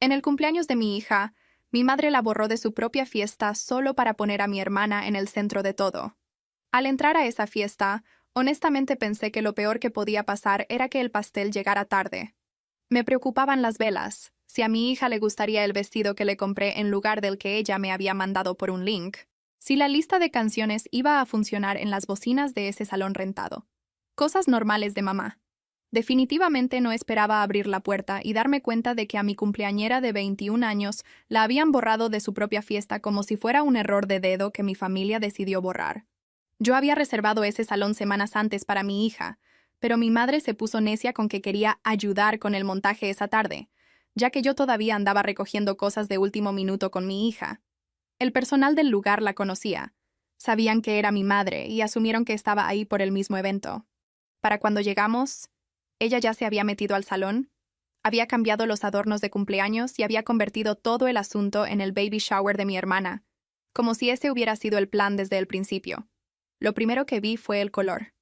En el cumpleaños de mi hija, mi madre la borró de su propia fiesta solo para poner a mi hermana en el centro de todo. Al entrar a esa fiesta, honestamente pensé que lo peor que podía pasar era que el pastel llegara tarde. Me preocupaban las velas, si a mi hija le gustaría el vestido que le compré en lugar del que ella me había mandado por un link, si la lista de canciones iba a funcionar en las bocinas de ese salón rentado. Cosas normales de mamá. Definitivamente no esperaba abrir la puerta y darme cuenta de que a mi cumpleañera de 21 años la habían borrado de su propia fiesta como si fuera un error de dedo que mi familia decidió borrar. Yo había reservado ese salón semanas antes para mi hija, pero mi madre se puso necia con que quería ayudar con el montaje esa tarde, ya que yo todavía andaba recogiendo cosas de último minuto con mi hija. El personal del lugar la conocía. Sabían que era mi madre y asumieron que estaba ahí por el mismo evento. Para cuando llegamos, ella ya se había metido al salón, había cambiado los adornos de cumpleaños y había convertido todo el asunto en el baby shower de mi hermana, como si ese hubiera sido el plan desde el principio. Lo primero que vi fue el color.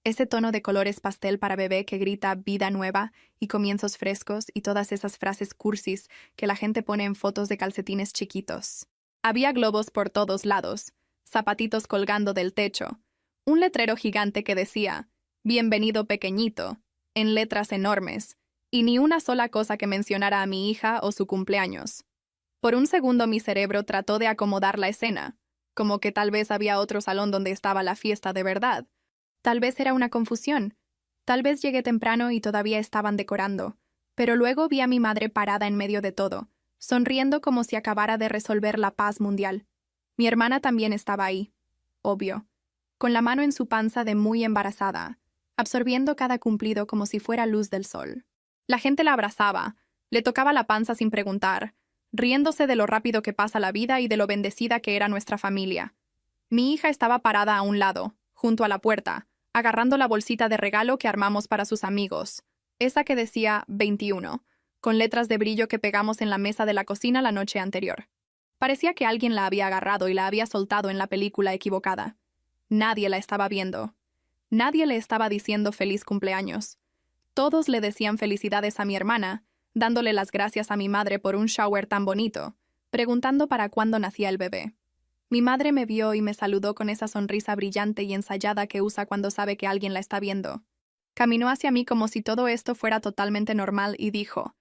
Ese tono de colores pastel para bebé que grita vida nueva y comienzos frescos y todas esas frases cursis que la gente pone en fotos de calcetines chiquitos. Había globos por todos lados, zapatitos colgando del techo, un letrero gigante que decía «Bienvenido pequeñito», en letras enormes, y ni una sola cosa que mencionara a mi hija o su cumpleaños. Por un segundo mi cerebro trató de acomodar la escena, como que tal vez había otro salón donde estaba la fiesta de verdad. Tal vez era una confusión. Tal vez llegué temprano y todavía estaban decorando. Pero luego vi a mi madre parada en medio de todo, sonriendo como si acabara de resolver la paz mundial. Mi hermana también estaba ahí, obvio, con la mano en su panza de muy embarazada, absorbiendo cada cumplido como si fuera luz del sol. La gente la abrazaba, le tocaba la panza sin preguntar, riéndose de lo rápido que pasa la vida y de lo bendecida que era nuestra familia. Mi hija estaba parada a un lado, junto a la puerta, agarrando la bolsita de regalo que armamos para sus amigos, esa que decía 21, con letras de brillo que pegamos en la mesa de la cocina la noche anterior. Parecía que alguien la había agarrado y la había soltado en la película equivocada. Nadie la estaba viendo. Nadie le estaba diciendo feliz cumpleaños. Todos le decían felicidades a mi hermana, dándole las gracias a mi madre por un shower tan bonito, preguntando para cuándo nacía el bebé. Mi madre me vio y me saludó con esa sonrisa brillante y ensayada que usa cuando sabe que alguien la está viendo. Caminó hacia mí como si todo esto fuera totalmente normal y dijo,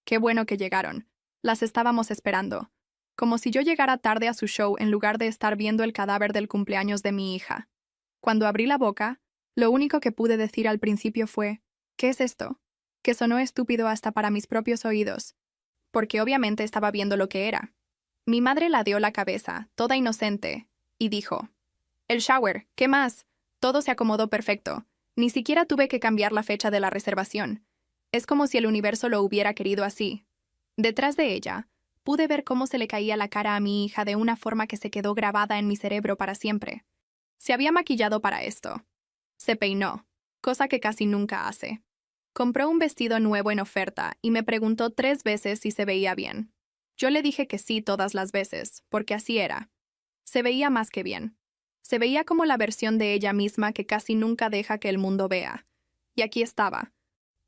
«Qué bueno que llegaron. Las estábamos esperando». Como si yo llegara tarde a su show en lugar de estar viendo el cadáver del cumpleaños de mi hija. Cuando abrí la boca, lo único que pude decir al principio fue, «¿Qué es esto?», que sonó estúpido hasta para mis propios oídos, porque obviamente estaba viendo lo que era. Mi madre ladeó la cabeza, toda inocente, y dijo, «El shower, ¿qué más? Todo se acomodó perfecto. Ni siquiera tuve que cambiar la fecha de la reservación. Es como si el universo lo hubiera querido así». Detrás de ella, pude ver cómo se le caía la cara a mi hija de una forma que se quedó grabada en mi cerebro para siempre. Se había maquillado para esto. Se peinó, cosa que casi nunca hace. Compró un vestido nuevo en oferta y me preguntó 3 veces si se veía bien. Yo le dije que sí todas las veces, porque así era. Se veía más que bien. Se veía como la versión de ella misma que casi nunca deja que el mundo vea. Y aquí estaba,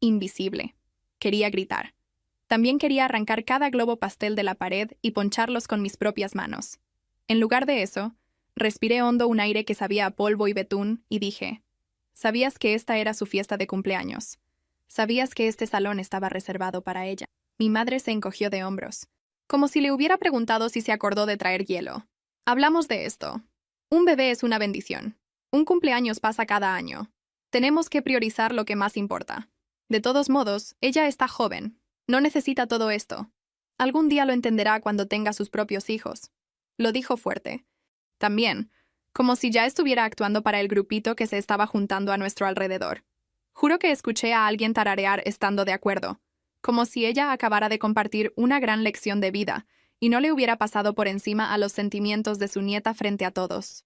invisible. Quería gritar. También quería arrancar cada globo pastel de la pared y poncharlos con mis propias manos. En lugar de eso, respiré hondo un aire que sabía a polvo y betún y dije, «¿Sabías que esta era su fiesta de cumpleaños? ¿Sabías que este salón estaba reservado para ella?» Mi madre se encogió de hombros, como si le hubiera preguntado si se acordó de traer hielo. «Hablamos de esto. Un bebé es una bendición. Un cumpleaños pasa cada año. Tenemos que priorizar lo que más importa. De todos modos, ella está joven. No necesita todo esto. Algún día lo entenderá cuando tenga sus propios hijos». Lo dijo fuerte. También, como si ya estuviera actuando para el grupito que se estaba juntando a nuestro alrededor. Juro que escuché a alguien tararear estando de acuerdo, como si ella acabara de compartir una gran lección de vida y no le hubiera pasado por encima a los sentimientos de su nieta frente a todos.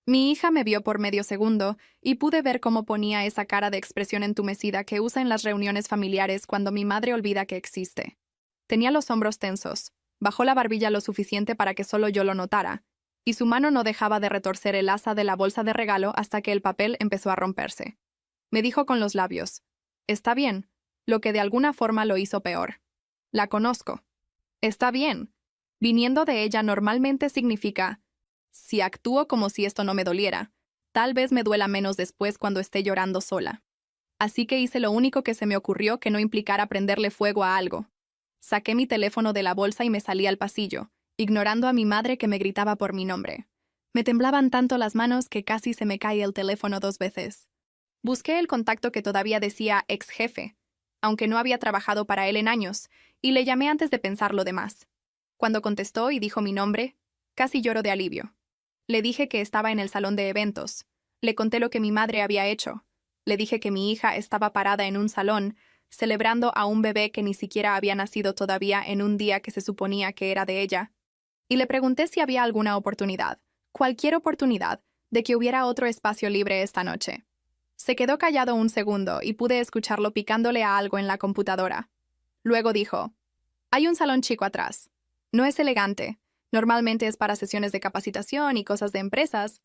Mi hija me vio por medio segundo y pude ver cómo ponía esa cara de expresión entumecida que usa en las reuniones familiares cuando mi madre olvida que existe. Tenía los hombros tensos, bajó la barbilla lo suficiente para que solo yo lo notara, y su mano no dejaba de retorcer el asa de la bolsa de regalo hasta que el papel empezó a romperse. Me dijo con los labios, «Está bien», lo que de alguna forma lo hizo peor. «La conozco». Está bien. Viniendo de ella normalmente significa, si actúo como si esto no me doliera, tal vez me duela menos después cuando esté llorando sola. Así que hice lo único que se me ocurrió que no implicara prenderle fuego a algo. Saqué mi teléfono de la bolsa y me salí al pasillo, ignorando a mi madre que me gritaba por mi nombre. Me temblaban tanto las manos que casi se me cae el teléfono 2 veces. Busqué el contacto que todavía decía ex jefe, aunque no había trabajado para él en años, y le llamé antes de pensar lo demás. Cuando contestó y dijo mi nombre, casi lloro de alivio. Le dije que estaba en el salón de eventos. Le conté lo que mi madre había hecho. Le dije que mi hija estaba parada en un salón, celebrando a un bebé que ni siquiera había nacido todavía en un día que se suponía que era de ella. Y le pregunté si había alguna oportunidad, cualquier oportunidad, de que hubiera otro espacio libre esta noche. Se quedó callado un segundo y pude escucharlo picándole a algo en la computadora. Luego dijo, «Hay un salón chico atrás. No es elegante. Normalmente es para sesiones de capacitación y cosas de empresas.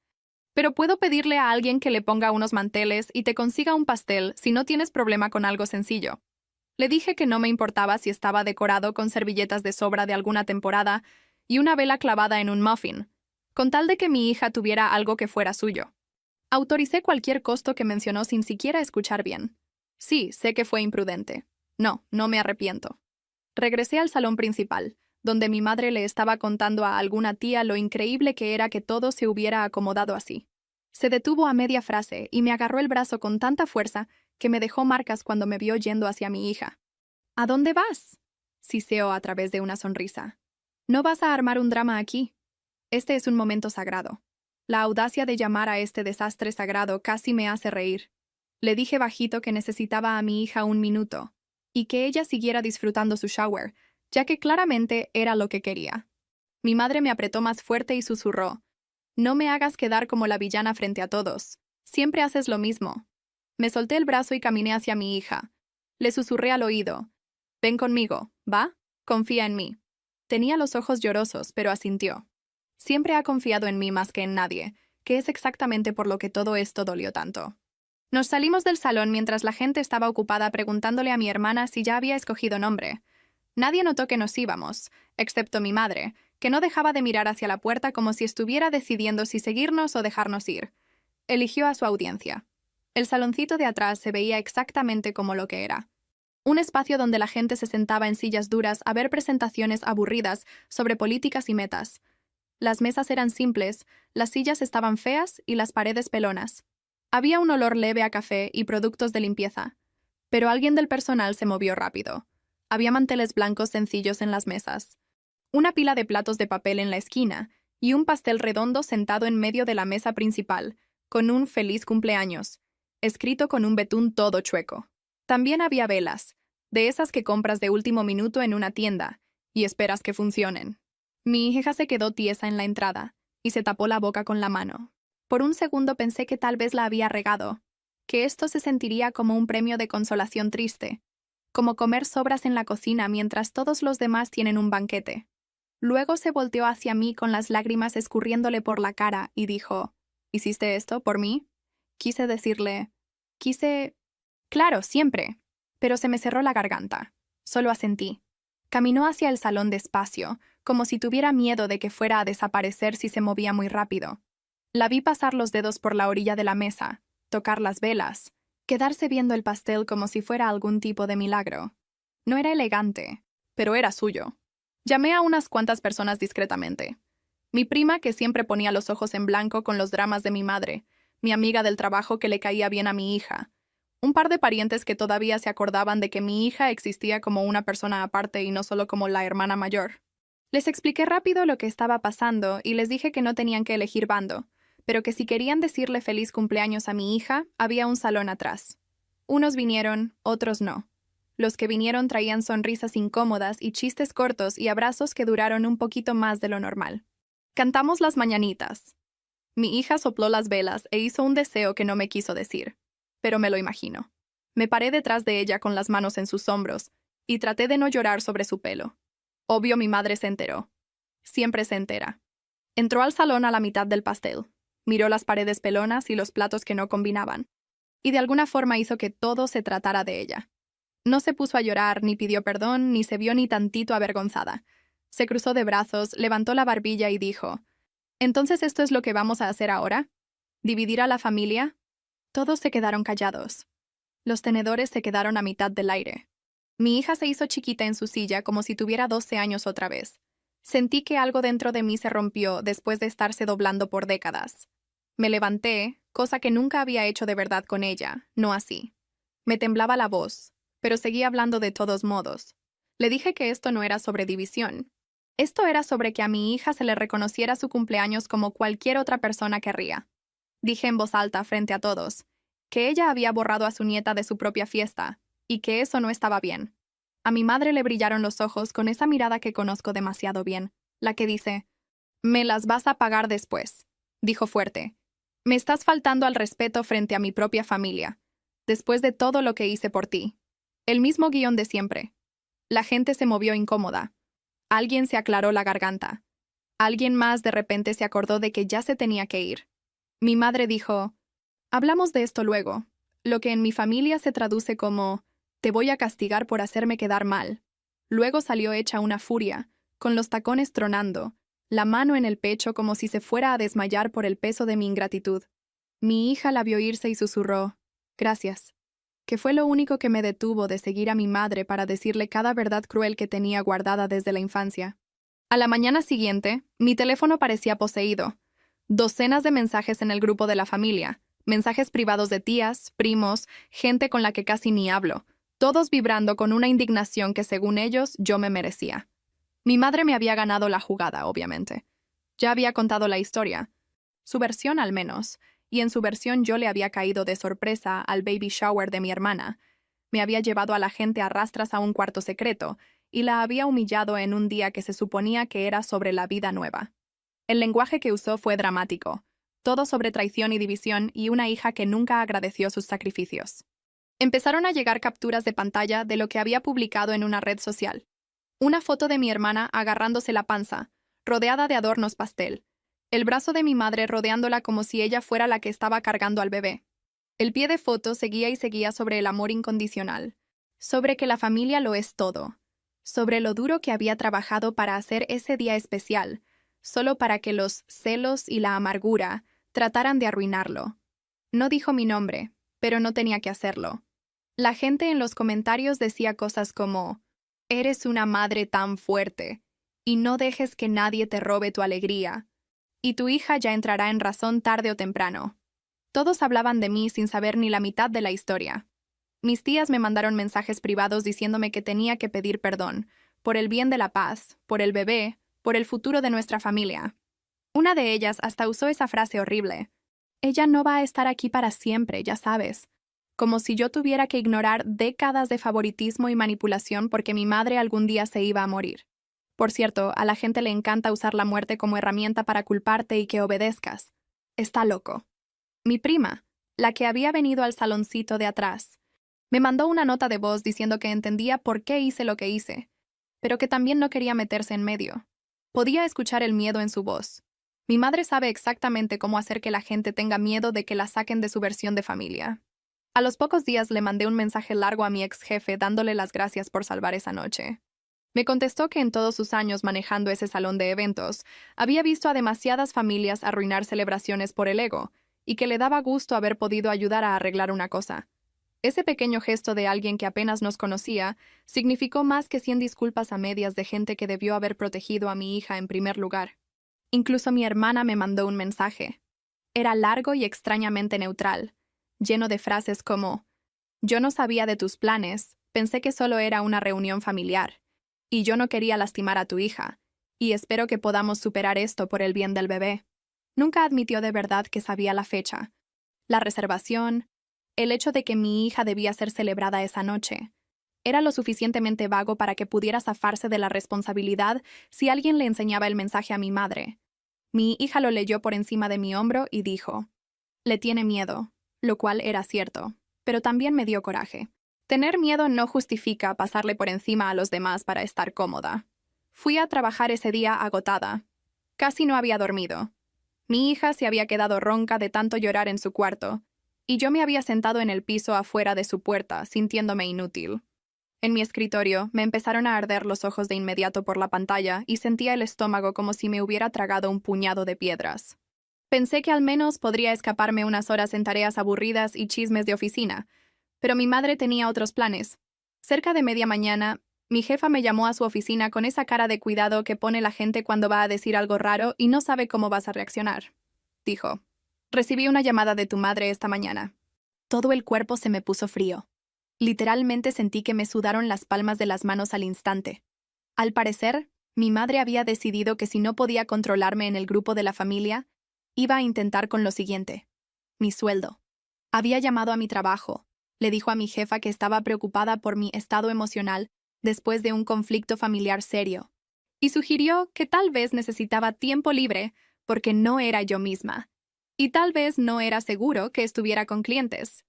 Pero puedo pedirle a alguien que le ponga unos manteles y te consiga un pastel si no tienes problema con algo sencillo». Le dije que no me importaba si estaba decorado con servilletas de sobra de alguna temporada y una vela clavada en un muffin, con tal de que mi hija tuviera algo que fuera suyo. Autoricé cualquier costo que mencionó sin siquiera escuchar bien. Sí, sé que fue imprudente. No, no me arrepiento. Regresé al salón principal, donde mi madre le estaba contando a alguna tía lo increíble que era que todo se hubiera acomodado así. Se detuvo a media frase y me agarró el brazo con tanta fuerza que me dejó marcas cuando me vio yendo hacia mi hija. «¿A dónde vas?», siseó a través de una sonrisa. «No vas a armar un drama aquí. Este es un momento sagrado». La audacia de llamar a este desastre sagrado casi me hace reír. Le dije bajito que necesitaba a mi hija un minuto, y que ella siguiera disfrutando su shower, ya que claramente era lo que quería. Mi madre me apretó más fuerte y susurró, «No me hagas quedar como la villana frente a todos. Siempre haces lo mismo». Me solté el brazo y caminé hacia mi hija. Le susurré al oído, «Ven conmigo, ¿va? Confía en mí». Tenía los ojos llorosos, pero asintió. Siempre ha confiado en mí más que en nadie, que es exactamente por lo que todo esto dolió tanto. Nos salimos del salón mientras la gente estaba ocupada preguntándole a mi hermana si ya había escogido nombre. Nadie notó que nos íbamos, excepto mi madre, que no dejaba de mirar hacia la puerta como si estuviera decidiendo si seguirnos o dejarnos ir. Eligió a su audiencia. El saloncito de atrás se veía exactamente como lo que era. Un espacio donde la gente se sentaba en sillas duras a ver presentaciones aburridas sobre políticas y metas. Las mesas eran simples, las sillas estaban feas y las paredes pelonas. Había un olor leve a café y productos de limpieza. Pero alguien del personal se movió rápido. Había manteles blancos sencillos en las mesas, una pila de platos de papel en la esquina y un pastel redondo sentado en medio de la mesa principal, con un «Feliz cumpleaños», escrito con un betún todo chueco. También había velas, de esas que compras de último minuto en una tienda, y esperas que funcionen. Mi hija se quedó tiesa en la entrada y se tapó la boca con la mano. Por un segundo pensé que tal vez la había regado, que esto se sentiría como un premio de consolación triste, como comer sobras en la cocina mientras todos los demás tienen un banquete. Luego se volteó hacia mí con las lágrimas escurriéndole por la cara y dijo, «¿Hiciste esto por mí?». Quise decirle, «Claro, siempre», pero se me cerró la garganta. Solo asentí. Caminó hacia el salón despacio, como si tuviera miedo de que fuera a desaparecer si se movía muy rápido. La vi pasar los dedos por la orilla de la mesa, tocar las velas, quedarse viendo el pastel como si fuera algún tipo de milagro. No era elegante, pero era suyo. Llamé a unas cuantas personas discretamente. Mi prima, que siempre ponía los ojos en blanco con los dramas de mi madre, mi amiga del trabajo que le caía bien a mi hija, un par de parientes que todavía se acordaban de que mi hija existía como una persona aparte y no solo como la hermana mayor. Les expliqué rápido lo que estaba pasando y les dije que no tenían que elegir bando, pero que si querían decirle feliz cumpleaños a mi hija, había un salón atrás. Unos vinieron, otros no. Los que vinieron traían sonrisas incómodas y chistes cortos y abrazos que duraron un poquito más de lo normal. Cantamos las mañanitas. Mi hija sopló las velas e hizo un deseo que no me quiso decir, pero me lo imagino. Me paré detrás de ella con las manos en sus hombros y traté de no llorar sobre su pelo. Obvio, mi madre se enteró. Siempre se entera. Entró al salón a la mitad del pastel. Miró las paredes pelonas y los platos que no combinaban. Y de alguna forma hizo que todo se tratara de ella. No se puso a llorar, ni pidió perdón, ni se vio ni tantito avergonzada. Se cruzó de brazos, levantó la barbilla y dijo, «¿Entonces esto es lo que vamos a hacer ahora? ¿Dividir a la familia?» Todos se quedaron callados. Los tenedores se quedaron a mitad del aire. Mi hija se hizo chiquita en su silla como si tuviera 12 años otra vez. Sentí que algo dentro de mí se rompió después de estarse doblando por décadas. Me levanté, cosa que nunca había hecho de verdad con ella, no así. Me temblaba la voz, pero seguí hablando de todos modos. Le dije que esto no era sobre división. Esto era sobre que a mi hija se le reconociera su cumpleaños como cualquier otra persona querría. Dije en voz alta frente a todos, que ella había borrado a su nieta de su propia fiesta, y que eso no estaba bien. A mi madre le brillaron los ojos con esa mirada que conozco demasiado bien, la que dice, «Me las vas a pagar después», dijo fuerte. «Me estás faltando al respeto frente a mi propia familia, después de todo lo que hice por ti». El mismo guión de siempre. La gente se movió incómoda. Alguien se aclaró la garganta. Alguien más de repente se acordó de que ya se tenía que ir. Mi madre dijo, «Hablamos de esto luego», lo que en mi familia se traduce como, «Te voy a castigar por hacerme quedar mal». Luego salió hecha una furia, con los tacones tronando, la mano en el pecho como si se fuera a desmayar por el peso de mi ingratitud. Mi hija la vio irse y susurró, «Gracias», que fue lo único que me detuvo de seguir a mi madre para decirle cada verdad cruel que tenía guardada desde la infancia. A la mañana siguiente, mi teléfono parecía poseído. Docenas de mensajes en el grupo de la familia, mensajes privados de tías, primos, gente con la que casi ni hablo, todos vibrando con una indignación que según ellos yo me merecía. Mi madre me había ganado la jugada, obviamente. Ya había contado la historia, su versión al menos, y en su versión yo le había caído de sorpresa al baby shower de mi hermana. Me había llevado a la gente a rastras a un cuarto secreto y la había humillado en un día que se suponía que era sobre la vida nueva. El lenguaje que usó fue dramático, todo sobre traición y división y una hija que nunca agradeció sus sacrificios. Empezaron a llegar capturas de pantalla de lo que había publicado en una red social. Una foto de mi hermana agarrándose la panza, rodeada de adornos pastel. El brazo de mi madre rodeándola como si ella fuera la que estaba cargando al bebé. El pie de foto seguía y seguía sobre el amor incondicional, sobre que la familia lo es todo, sobre lo duro que había trabajado para hacer ese día especial, solo para que los celos y la amargura trataran de arruinarlo. No dijo mi nombre, pero no tenía que hacerlo. La gente en los comentarios decía cosas como, «Eres una madre tan fuerte, y no dejes que nadie te robe tu alegría, y tu hija ya entrará en razón tarde o temprano». Todos hablaban de mí sin saber ni la mitad de la historia. Mis tías me mandaron mensajes privados diciéndome que tenía que pedir perdón, por el bien de la paz, por el bebé, por el futuro de nuestra familia. Una de ellas hasta usó esa frase horrible. «Ella no va a estar aquí para siempre, ya sabes». Como si yo tuviera que ignorar décadas de favoritismo y manipulación porque mi madre algún día se iba a morir. Por cierto, a la gente le encanta usar la muerte como herramienta para culparte y que obedezcas. Está loco. Mi prima, la que había venido al saloncito de atrás, me mandó una nota de voz diciendo que entendía por qué hice lo que hice, pero que también no quería meterse en medio. Podía escuchar el miedo en su voz. Mi madre sabe exactamente cómo hacer que la gente tenga miedo de que la saquen de su versión de familia. A los pocos días le mandé un mensaje largo a mi ex jefe dándole las gracias por salvar esa noche. Me contestó que en todos sus años manejando ese salón de eventos, había visto a demasiadas familias arruinar celebraciones por el ego, y que le daba gusto haber podido ayudar a arreglar una cosa. Ese pequeño gesto de alguien que apenas nos conocía significó más que 100 disculpas a medias de gente que debió haber protegido a mi hija en primer lugar. Incluso mi hermana me mandó un mensaje. Era largo y extrañamente neutral, lleno de frases como, «Yo no sabía de tus planes, pensé que solo era una reunión familiar, y yo no quería lastimar a tu hija, y espero que podamos superar esto por el bien del bebé». Nunca admitió de verdad que sabía la fecha, la reservación, el hecho de que mi hija debía ser celebrada esa noche. Era lo suficientemente vago para que pudiera zafarse de la responsabilidad si alguien le enseñaba el mensaje a mi madre. Mi hija lo leyó por encima de mi hombro y dijo, «Le tiene miedo», lo cual era cierto, pero también me dio coraje. Tener miedo no justifica pasarle por encima a los demás para estar cómoda. Fui a trabajar ese día agotada. Casi no había dormido. Mi hija se había quedado ronca de tanto llorar en su cuarto, y yo me había sentado en el piso afuera de su puerta, sintiéndome inútil. En mi escritorio me empezaron a arder los ojos de inmediato por la pantalla y sentía el estómago como si me hubiera tragado un puñado de piedras. Pensé que al menos podría escaparme unas horas en tareas aburridas y chismes de oficina, pero mi madre tenía otros planes. Cerca de media mañana, mi jefa me llamó a su oficina con esa cara de cuidado que pone la gente cuando va a decir algo raro y no sabe cómo vas a reaccionar. Dijo: recibí una llamada de tu madre esta mañana. Todo el cuerpo se me puso frío. Literalmente sentí que me sudaron las palmas de las manos al instante. Al parecer, mi madre había decidido que si no podía controlarme en el grupo de la familia, iba a intentar con lo siguiente: mi sueldo. Había llamado a mi trabajo, le dijo a mi jefa que estaba preocupada por mi estado emocional después de un conflicto familiar serio, y sugirió que tal vez necesitaba tiempo libre porque no era yo misma, y tal vez no era seguro que estuviera con clientes.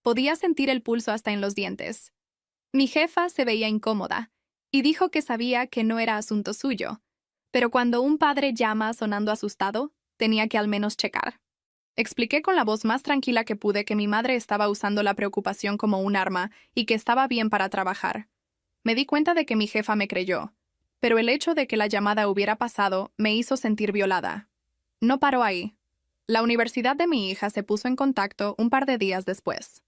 Podía sentir el pulso hasta en los dientes. Mi jefa se veía incómoda y dijo que sabía que no era asunto suyo, pero cuando un padre llama sonando asustado, tenía que al menos checar. Expliqué con la voz más tranquila que pude que mi madre estaba usando la preocupación como un arma y que estaba bien para trabajar. Me di cuenta de que mi jefa me creyó, pero el hecho de que la llamada hubiera pasado me hizo sentir violada. No paró ahí. La universidad de mi hija se puso en contacto un par de días después.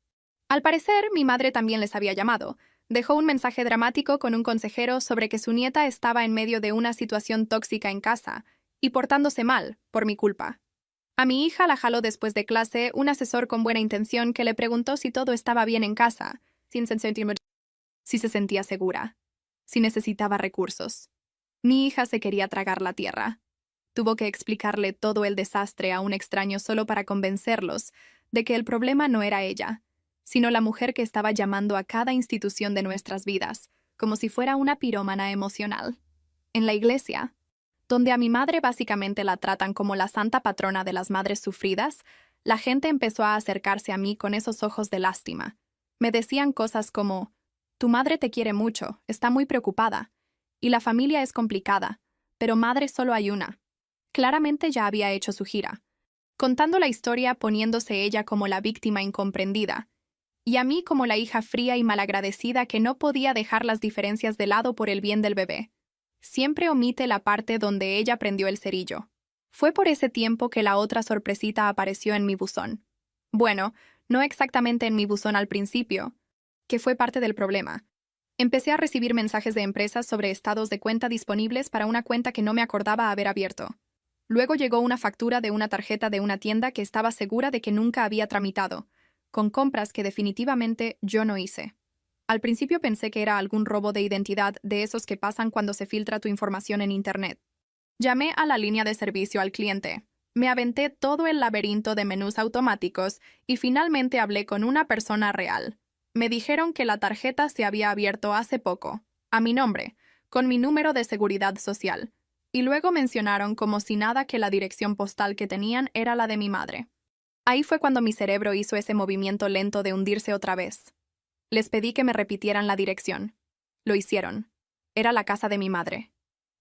Al parecer, mi madre también les había llamado. Dejó un mensaje dramático con un consejero sobre que su nieta estaba en medio de una situación tóxica en casa y portándose mal, por mi culpa. A mi hija la jaló después de clase un asesor con buena intención que le preguntó si todo estaba bien en casa, si se sentía segura, si necesitaba recursos. Mi hija se quería tragar la tierra. Tuvo que explicarle todo el desastre a un extraño solo para convencerlos de que el problema no era ella, sino la mujer que estaba llamando a cada institución de nuestras vidas, como si fuera una pirómana emocional. En la iglesia, donde a mi madre básicamente la tratan como la santa patrona de las madres sufridas, la gente empezó a acercarse a mí con esos ojos de lástima. Me decían cosas como: tu madre te quiere mucho, está muy preocupada, y la familia es complicada, pero madre solo hay una. Claramente ya había hecho su gira, contando la historia poniéndose ella como la víctima incomprendida, y a mí como la hija fría y malagradecida que no podía dejar las diferencias de lado por el bien del bebé. Siempre omite la parte donde ella prendió el cerillo. Fue por ese tiempo que la otra sorpresita apareció en mi buzón. Bueno, no exactamente en mi buzón al principio, que fue parte del problema. Empecé a recibir mensajes de empresas sobre estados de cuenta disponibles para una cuenta que no me acordaba haber abierto. Luego llegó una factura de una tarjeta de una tienda que estaba segura de que nunca había tramitado, con compras que definitivamente yo no hice. Al principio pensé que era algún robo de identidad de esos que pasan cuando se filtra tu información en Internet. Llamé a la línea de servicio al cliente. Me aventé todo el laberinto de menús automáticos y finalmente hablé con una persona real. Me dijeron que la tarjeta se había abierto hace poco, a mi nombre, con mi número de seguridad social, y luego mencionaron como si nada que la dirección postal que tenían era la de mi madre. Ahí fue cuando mi cerebro hizo ese movimiento lento de hundirse otra vez. Les pedí que me repitieran la dirección. Lo hicieron. Era la casa de mi madre.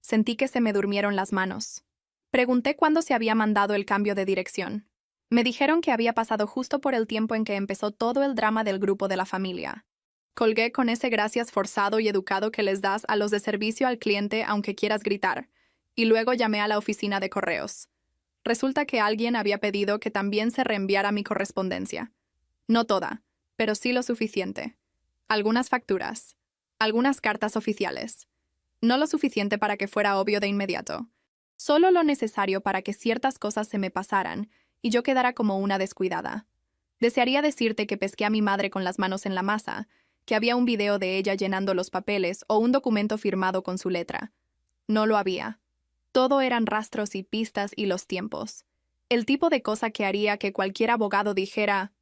Sentí que se me durmieron las manos. Pregunté cuándo se había mandado el cambio de dirección. Me dijeron que había pasado justo por el tiempo en que empezó todo el drama del grupo de la familia. Colgué con ese gracias forzado y educado que les das a los de servicio al cliente aunque quieras gritar, y luego llamé a la oficina de correos. Resulta que alguien había pedido que también se reenviara mi correspondencia. No toda, pero sí lo suficiente. Algunas facturas, algunas cartas oficiales. No lo suficiente para que fuera obvio de inmediato. Solo lo necesario para que ciertas cosas se me pasaran y yo quedara como una descuidada. Desearía decirte que pesqué a mi madre con las manos en la masa, que había un video de ella llenando los papeles o un documento firmado con su letra. No lo había. Todo eran rastros y pistas y los tiempos. El tipo de cosa que haría que cualquier abogado dijera: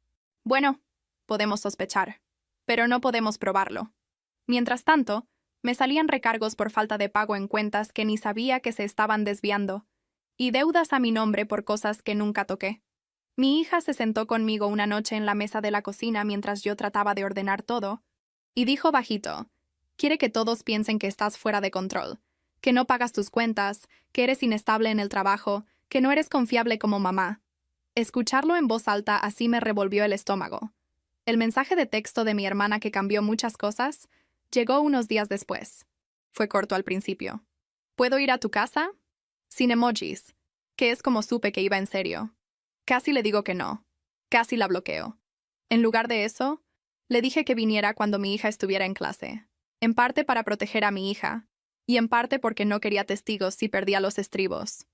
bueno, podemos sospechar, pero no podemos probarlo. Mientras tanto, me salían recargos por falta de pago en cuentas que ni sabía que se estaban desviando, y deudas a mi nombre por cosas que nunca toqué. Mi hija se sentó conmigo una noche en la mesa de la cocina mientras yo trataba de ordenar todo, y dijo bajito: quiere que todos piensen que estás fuera de control, que no pagas tus cuentas, que eres inestable en el trabajo, que no eres confiable como mamá. Escucharlo en voz alta así me revolvió el estómago. El mensaje de texto de mi hermana que cambió muchas cosas Llegó unos días después. Fue corto al principio. ¿Puedo ir a tu casa? Sin emojis, que es como supe que iba en serio. Casi le digo que no. Casi la bloqueo. En lugar de eso, le dije que viniera cuando mi hija estuviera en clase. En parte para proteger a mi hija, y en parte porque no quería testigos si perdía los estribos.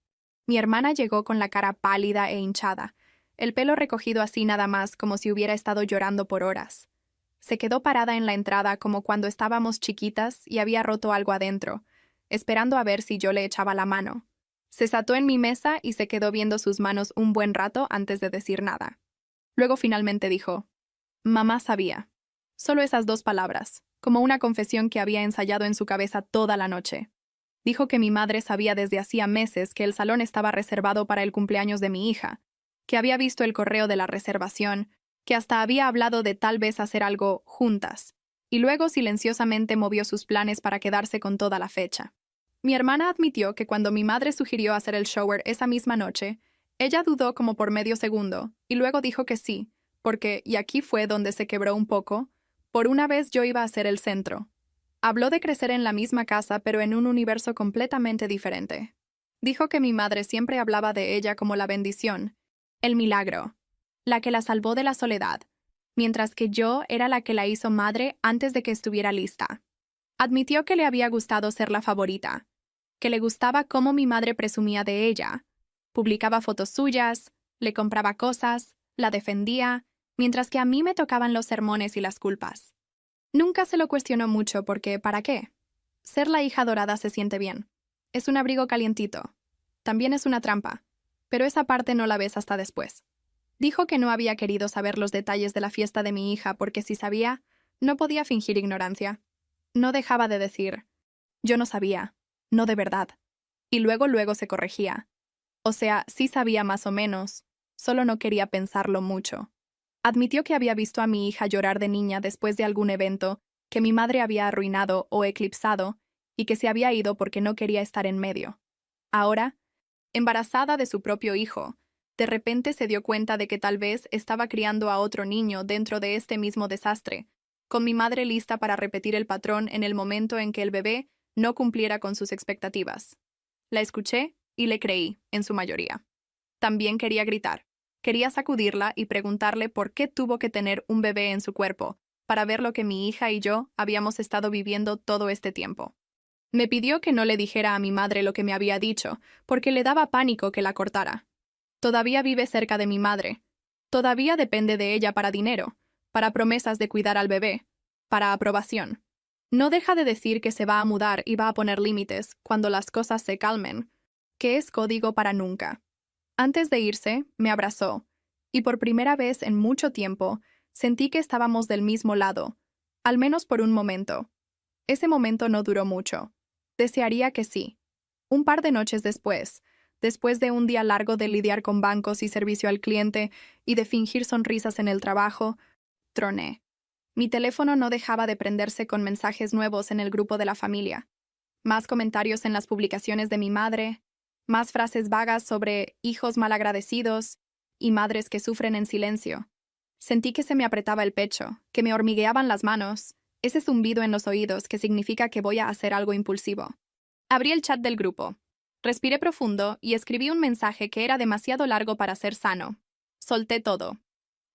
Mi hermana llegó con la cara pálida e hinchada, el pelo recogido así nada más como si hubiera estado llorando por horas. Se quedó parada en la entrada como cuando estábamos chiquitas y había roto algo adentro, esperando a ver si yo le echaba la mano. Se sentó en mi mesa y se quedó viendo sus manos un buen rato antes de decir nada. Luego finalmente dijo, «Mamá sabía». Solo esas 2 palabras, como una confesión que había ensayado en su cabeza toda la noche. Dijo que mi madre sabía desde hacía meses que el salón estaba reservado para el cumpleaños de mi hija, que había visto el correo de la reservación, que hasta había hablado de tal vez hacer algo juntas, y luego silenciosamente movió sus planes para quedarse con toda la fecha. Mi hermana admitió que cuando mi madre sugirió hacer el shower esa misma noche, ella dudó como por medio segundo, y luego dijo que sí, porque, y aquí fue donde se quebró un poco, por una vez yo iba a ser el centro. Habló de crecer en la misma casa, pero en un universo completamente diferente. Dijo que mi madre siempre hablaba de ella como la bendición, el milagro, la que la salvó de la soledad, mientras que yo era la que la hizo madre antes de que estuviera lista. Admitió que le había gustado ser la favorita, que le gustaba cómo mi madre presumía de ella. Publicaba fotos suyas, le compraba cosas, la defendía, mientras que a mí me tocaban los sermones y las culpas. Nunca se lo cuestionó mucho porque, ¿para qué? Ser la hija dorada se siente bien. Es un abrigo calientito. También es una trampa, pero esa parte no la ves hasta después. Dijo que no había querido saber los detalles de la fiesta de mi hija porque si sabía, no podía fingir ignorancia. No dejaba de decir, yo no sabía, no de verdad. Y luego se corregía. O sea, sí sabía más o menos, solo no quería pensarlo mucho. Admitió que había visto a mi hija llorar de niña después de algún evento que mi madre había arruinado o eclipsado y que se había ido porque no quería estar en medio. Ahora, embarazada de su propio hijo, de repente se dio cuenta de que tal vez estaba criando a otro niño dentro de este mismo desastre, con mi madre lista para repetir el patrón en el momento en que el bebé no cumpliera con sus expectativas. La escuché y le creí, en su mayoría. También quería gritar. Quería sacudirla y preguntarle por qué tuvo que tener un bebé en su cuerpo, para ver lo que mi hija y yo habíamos estado viviendo todo este tiempo. Me pidió que no le dijera a mi madre lo que me había dicho, porque le daba pánico que la cortara. Todavía vive cerca de mi madre. Todavía depende de ella para dinero, para promesas de cuidar al bebé, para aprobación. No deja de decir que se va a mudar y va a poner límites cuando las cosas se calmen, que es código para nunca. Antes de irse, me abrazó, y por primera vez en mucho tiempo sentí que estábamos del mismo lado, al menos por un momento. Ese momento no duró mucho. Desearía que sí. Un par de noches después de un día largo de lidiar con bancos y servicio al cliente y de fingir sonrisas en el trabajo, troné. Mi teléfono no dejaba de prenderse con mensajes nuevos en el grupo de la familia. Más comentarios en las publicaciones de mi madre, más frases vagas sobre hijos malagradecidos y madres que sufren en silencio. Sentí que se me apretaba el pecho, que me hormigueaban las manos, ese zumbido en los oídos que significa que voy a hacer algo impulsivo. Abrí el chat del grupo. Respiré profundo y escribí un mensaje que era demasiado largo para ser sano. Solté todo.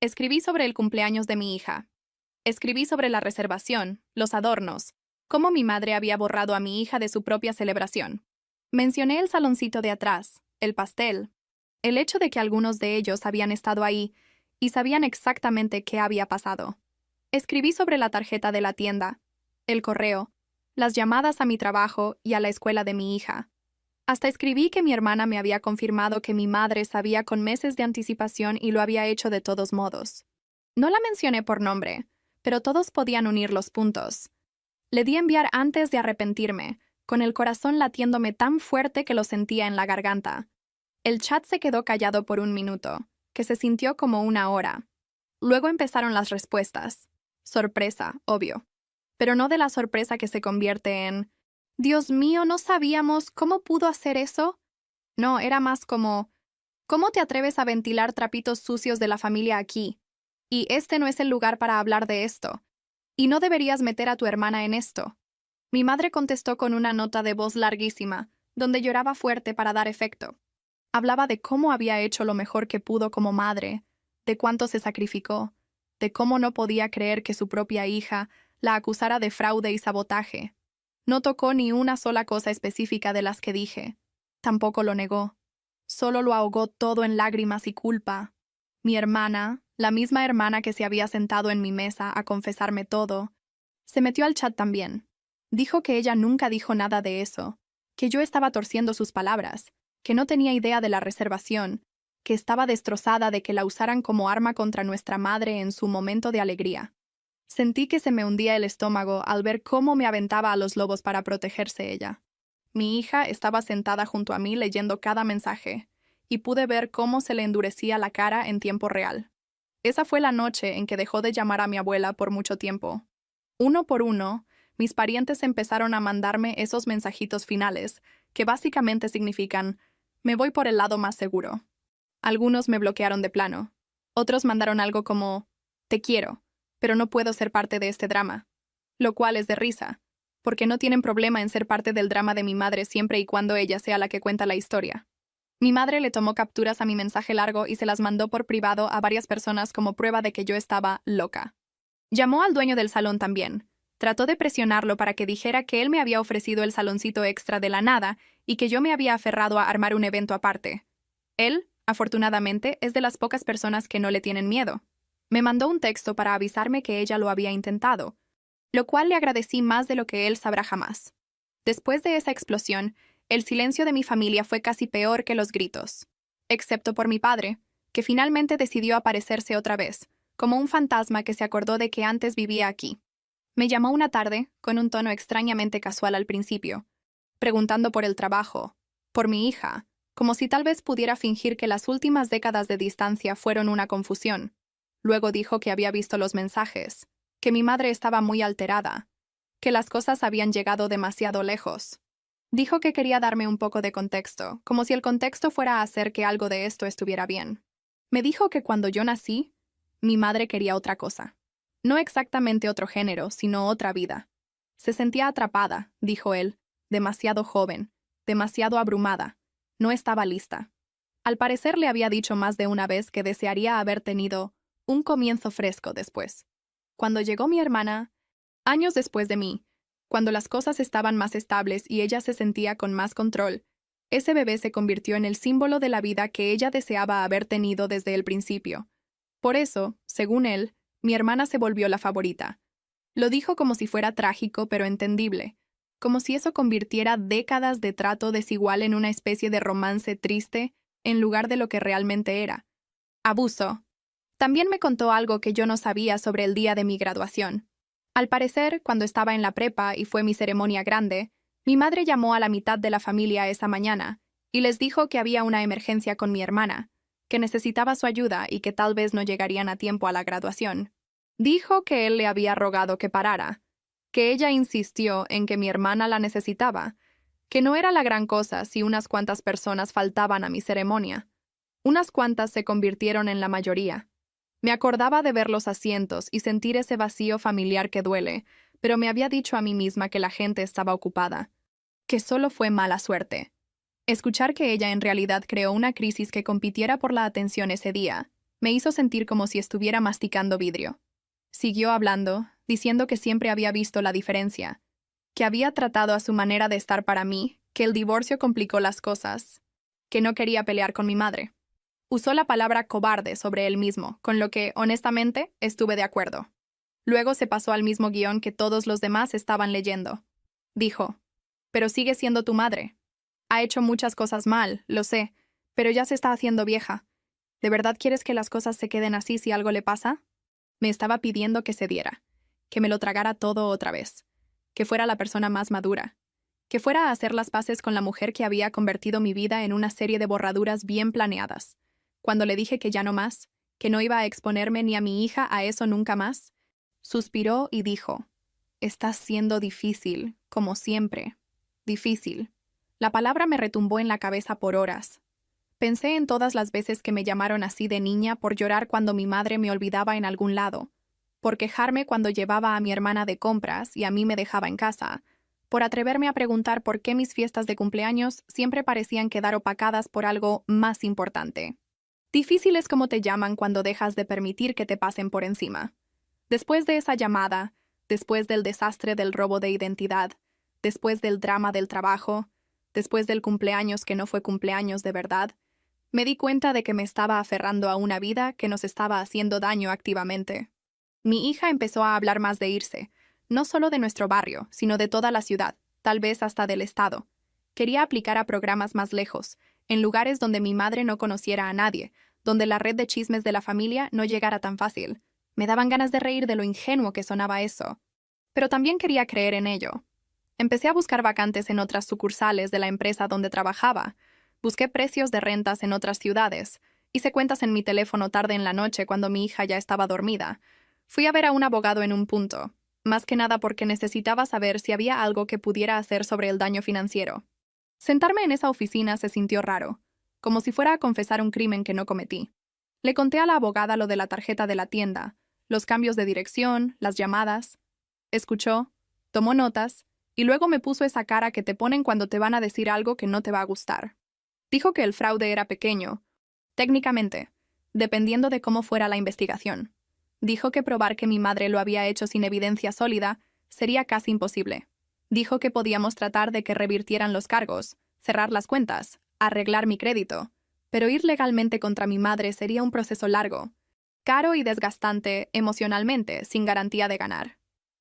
Escribí sobre el cumpleaños de mi hija. Escribí sobre la reservación, los adornos, cómo mi madre había borrado a mi hija de su propia celebración. Mencioné el saloncito de atrás, el pastel, el hecho de que algunos de ellos habían estado ahí y sabían exactamente qué había pasado. Escribí sobre la tarjeta de la tienda, el correo, las llamadas a mi trabajo y a la escuela de mi hija. Hasta escribí que mi hermana me había confirmado que mi madre sabía con meses de anticipación y lo había hecho de todos modos. No la mencioné por nombre, pero todos podían unir los puntos. Le di enviar antes de arrepentirme, con el corazón latiéndome tan fuerte que lo sentía en la garganta. El chat se quedó callado por un minuto, que se sintió como una hora. Luego empezaron las respuestas. Sorpresa, obvio. Pero no de la sorpresa que se convierte en «Dios mío, ¿no sabíamos cómo pudo hacer eso?» No, era más como «¿Cómo te atreves a ventilar trapitos sucios de la familia aquí? Y este no es el lugar para hablar de esto». Y no deberías meter a tu hermana en esto. Mi madre contestó con una nota de voz larguísima, donde lloraba fuerte para dar efecto. Hablaba de cómo había hecho lo mejor que pudo como madre, de cuánto se sacrificó, de cómo no podía creer que su propia hija la acusara de fraude y sabotaje. No tocó ni una sola cosa específica de las que dije. Tampoco lo negó. Solo lo ahogó todo en lágrimas y culpa. Mi hermana, la misma hermana que se había sentado en mi mesa a confesarme todo, se metió al chat también. Dijo que ella nunca dijo nada de eso, que yo estaba torciendo sus palabras, que no tenía idea de la reservación, que estaba destrozada de que la usaran como arma contra nuestra madre en su momento de alegría. Sentí que se me hundía el estómago al ver cómo me aventaba a los lobos para protegerse ella. Mi hija estaba sentada junto a mí leyendo cada mensaje, y pude ver cómo se le endurecía la cara en tiempo real. Esa fue la noche en que dejó de llamar a mi abuela por mucho tiempo. Uno por uno, mis parientes empezaron a mandarme esos mensajitos finales, que básicamente significan, me voy por el lado más seguro. Algunos me bloquearon de plano. Otros mandaron algo como, te quiero, pero no puedo ser parte de este drama. Lo cual es de risa, porque no tienen problema en ser parte del drama de mi madre siempre y cuando ella sea la que cuenta la historia. Mi madre le tomó capturas a mi mensaje largo y se las mandó por privado a varias personas como prueba de que yo estaba loca. Llamó al dueño del salón también. Trató de presionarlo para que dijera que él me había ofrecido el saloncito extra de la nada y que yo me había aferrado a armar un evento aparte. Él, afortunadamente, es de las pocas personas que no le tienen miedo. Me mandó un texto para avisarme que ella lo había intentado, lo cual le agradecí más de lo que él sabrá jamás. Después de esa explosión, el silencio de mi familia fue casi peor que los gritos, excepto por mi padre, que finalmente decidió aparecerse otra vez, como un fantasma que se acordó de que antes vivía aquí. Me llamó una tarde, con un tono extrañamente casual al principio, preguntando por el trabajo, por mi hija, como si tal vez pudiera fingir que las últimas décadas de distancia fueron una confusión. Luego dijo que había visto los mensajes, que mi madre estaba muy alterada, que las cosas habían llegado demasiado lejos. Dijo que quería darme un poco de contexto, como si el contexto fuera a hacer que algo de esto estuviera bien. Me dijo que cuando yo nací, mi madre quería otra cosa. No exactamente otro género, sino otra vida. Se sentía atrapada, dijo él, demasiado joven, demasiado abrumada. No estaba lista. Al parecer le había dicho más de una vez que desearía haber tenido un comienzo fresco después. Cuando llegó mi hermana, años después de mí, cuando las cosas estaban más estables y ella se sentía con más control, ese bebé se convirtió en el símbolo de la vida que ella deseaba haber tenido desde el principio. Por eso, según él, mi hermana se volvió la favorita. Lo dijo como si fuera trágico pero entendible, como si eso convirtiera décadas de trato desigual en una especie de romance triste en lugar de lo que realmente era. Abuso. También me contó algo que yo no sabía sobre el día de mi graduación. Al parecer, cuando estaba en la prepa y fue mi ceremonia grande, mi madre llamó a la mitad de la familia esa mañana y les dijo que había una emergencia con mi hermana, que necesitaba su ayuda y que tal vez no llegarían a tiempo a la graduación. Dijo que él le había rogado que parara, que ella insistió en que mi hermana la necesitaba, que no era la gran cosa si unas cuantas personas faltaban a mi ceremonia. Unas cuantas se convirtieron en la mayoría. Me acordaba de ver los asientos y sentir ese vacío familiar que duele, pero me había dicho a mí misma que la gente estaba ocupada, que solo fue mala suerte. Escuchar que ella en realidad creó una crisis que compitiera por la atención ese día, me hizo sentir como si estuviera masticando vidrio. Siguió hablando, diciendo que siempre había visto la diferencia, que había tratado a su manera de estar para mí, que el divorcio complicó las cosas, que no quería pelear con mi madre. Usó la palabra cobarde sobre él mismo, con lo que, honestamente, estuve de acuerdo. Luego se pasó al mismo guión que todos los demás estaban leyendo. Dijo, pero sigue siendo tu madre. Ha hecho muchas cosas mal, lo sé, pero ya se está haciendo vieja. ¿De verdad quieres que las cosas se queden así si algo le pasa? Me estaba pidiendo que se diera, que me lo tragara todo otra vez, que fuera la persona más madura, que fuera a hacer las paces con la mujer que había convertido mi vida en una serie de borraduras bien planeadas. Cuando le dije que ya no más, que no iba a exponerme ni a mi hija a eso nunca más, suspiró y dijo, «Estás siendo difícil, como siempre. Difícil». La palabra me retumbó en la cabeza por horas. Pensé en todas las veces que me llamaron así de niña por llorar cuando mi madre me olvidaba en algún lado. por quejarme cuando llevaba a mi hermana de compras y a mí me dejaba en casa, por atreverme a preguntar por qué mis fiestas de cumpleaños siempre parecían quedar opacadas por algo más importante. Difícil es como te llaman cuando dejas de permitir que te pasen por encima. Después de esa llamada, después del desastre del robo de identidad, después del drama del trabajo, después del cumpleaños que no fue cumpleaños de verdad, me di cuenta de que me estaba aferrando a una vida que nos estaba haciendo daño activamente. Mi hija empezó a hablar más de irse, no solo de nuestro barrio, sino de toda la ciudad, tal vez hasta del estado. Quería aplicar a programas más lejos, en lugares donde mi madre no conociera a nadie, donde la red de chismes de la familia no llegara tan fácil. Me daban ganas de reír de lo ingenuo que sonaba eso. Pero también quería creer en ello. Empecé a buscar vacantes en otras sucursales de la empresa donde trabajaba. Busqué precios de rentas en otras ciudades. Hice cuentas en mi teléfono tarde en la noche cuando mi hija ya estaba dormida. Fui a ver a un abogado en un punto, más que nada porque necesitaba saber si había algo que pudiera hacer sobre el daño financiero. Sentarme en esa oficina se sintió raro, como si fuera a confesar un crimen que no cometí. Le conté a la abogada lo de la tarjeta de la tienda, los cambios de dirección, las llamadas. Escuchó, tomó notas, y luego me puso esa cara que te ponen cuando te van a decir algo que no te va a gustar. Dijo que el fraude era pequeño, técnicamente, dependiendo de cómo fuera la investigación. Dijo que probar que mi madre lo había hecho sin evidencia sólida sería casi imposible. Dijo que podíamos tratar de que revirtieran los cargos, cerrar las cuentas, arreglar mi crédito, pero ir legalmente contra mi madre sería un proceso largo, caro y desgastante emocionalmente, sin garantía de ganar.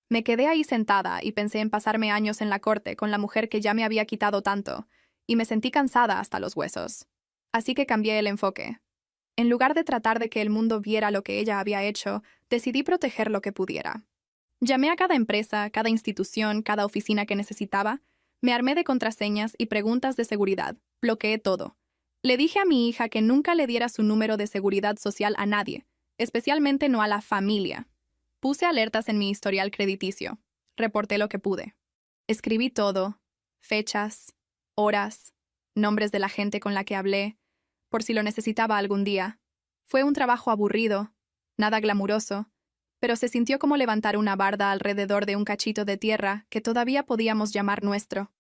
Me quedé ahí sentada y pensé en pasarme años en la corte con la mujer que ya me había quitado tanto, y me sentí cansada hasta los huesos. Así que cambié el enfoque. En lugar de tratar de que el mundo viera lo que ella había hecho, decidí proteger lo que pudiera. Llamé a cada empresa, cada institución, cada oficina que necesitaba, me armé de contraseñas y preguntas de seguridad, bloqueé todo. Le dije a mi hija que nunca le diera su número de seguridad social a nadie, especialmente no a la familia. Puse alertas en mi historial crediticio. Reporté lo que pude. Escribí todo, fechas, horas, nombres de la gente con la que hablé, por si lo necesitaba algún día. Fue un trabajo aburrido, nada glamuroso, pero se sintió como levantar una barda alrededor de un cachito de tierra que todavía podíamos llamar nuestro.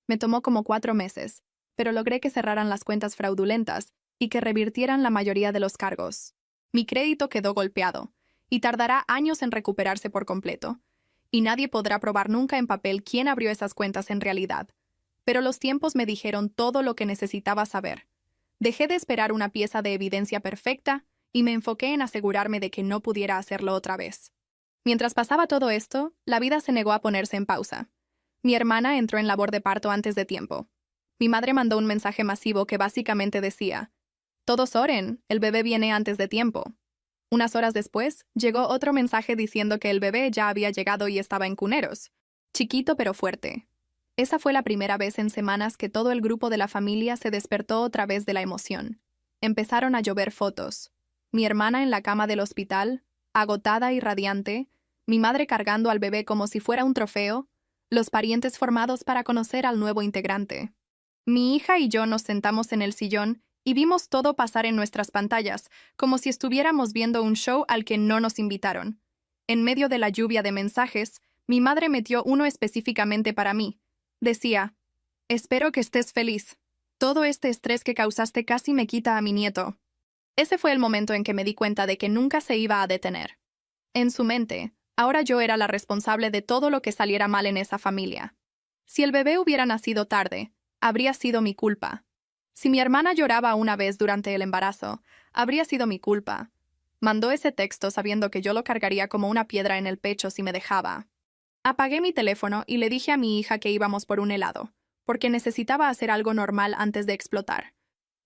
Me tomó como 4 meses, pero logré que cerraran las cuentas fraudulentas y que revirtieran la mayoría de los cargos. Mi crédito quedó golpeado, y tardará años en recuperarse por completo, y nadie podrá probar nunca en papel quién abrió esas cuentas en realidad. Pero los tiempos me dijeron todo lo que necesitaba saber. Dejé de esperar una pieza de evidencia perfecta y me enfoqué en asegurarme de que no pudiera hacerlo otra vez. Mientras pasaba todo esto, la vida se negó a ponerse en pausa. Mi hermana entró en labor de parto antes de tiempo. Mi madre mandó un mensaje masivo que básicamente decía: «Todos oren, el bebé viene antes de tiempo». Unas horas después, llegó otro mensaje diciendo que el bebé ya había llegado y estaba en cuneros. Chiquito pero fuerte. Esa fue la primera vez en semanas que todo el grupo de la familia se despertó otra vez de la emoción. Empezaron a llover fotos. Mi hermana en la cama del hospital, agotada y radiante, mi madre cargando al bebé como si fuera un trofeo, los parientes formados para conocer al nuevo integrante. Mi hija y yo nos sentamos en el sillón y vimos todo pasar en nuestras pantallas, como si estuviéramos viendo un show al que no nos invitaron. En medio de la lluvia de mensajes, mi madre metió uno específicamente para mí. Decía: «Espero que estés feliz. Todo este estrés que causaste casi me quita a mi nieto». Ese fue el momento en que me di cuenta de que nunca se iba a detener. En su mente, ahora yo era la responsable de todo lo que saliera mal en esa familia. Si el bebé hubiera nacido tarde, habría sido mi culpa. Si mi hermana lloraba una vez durante el embarazo, habría sido mi culpa. Mandó ese texto sabiendo que yo lo cargaría como una piedra en el pecho si me dejaba. Apagué mi teléfono y le dije a mi hija que íbamos por un helado, porque necesitaba hacer algo normal antes de explotar.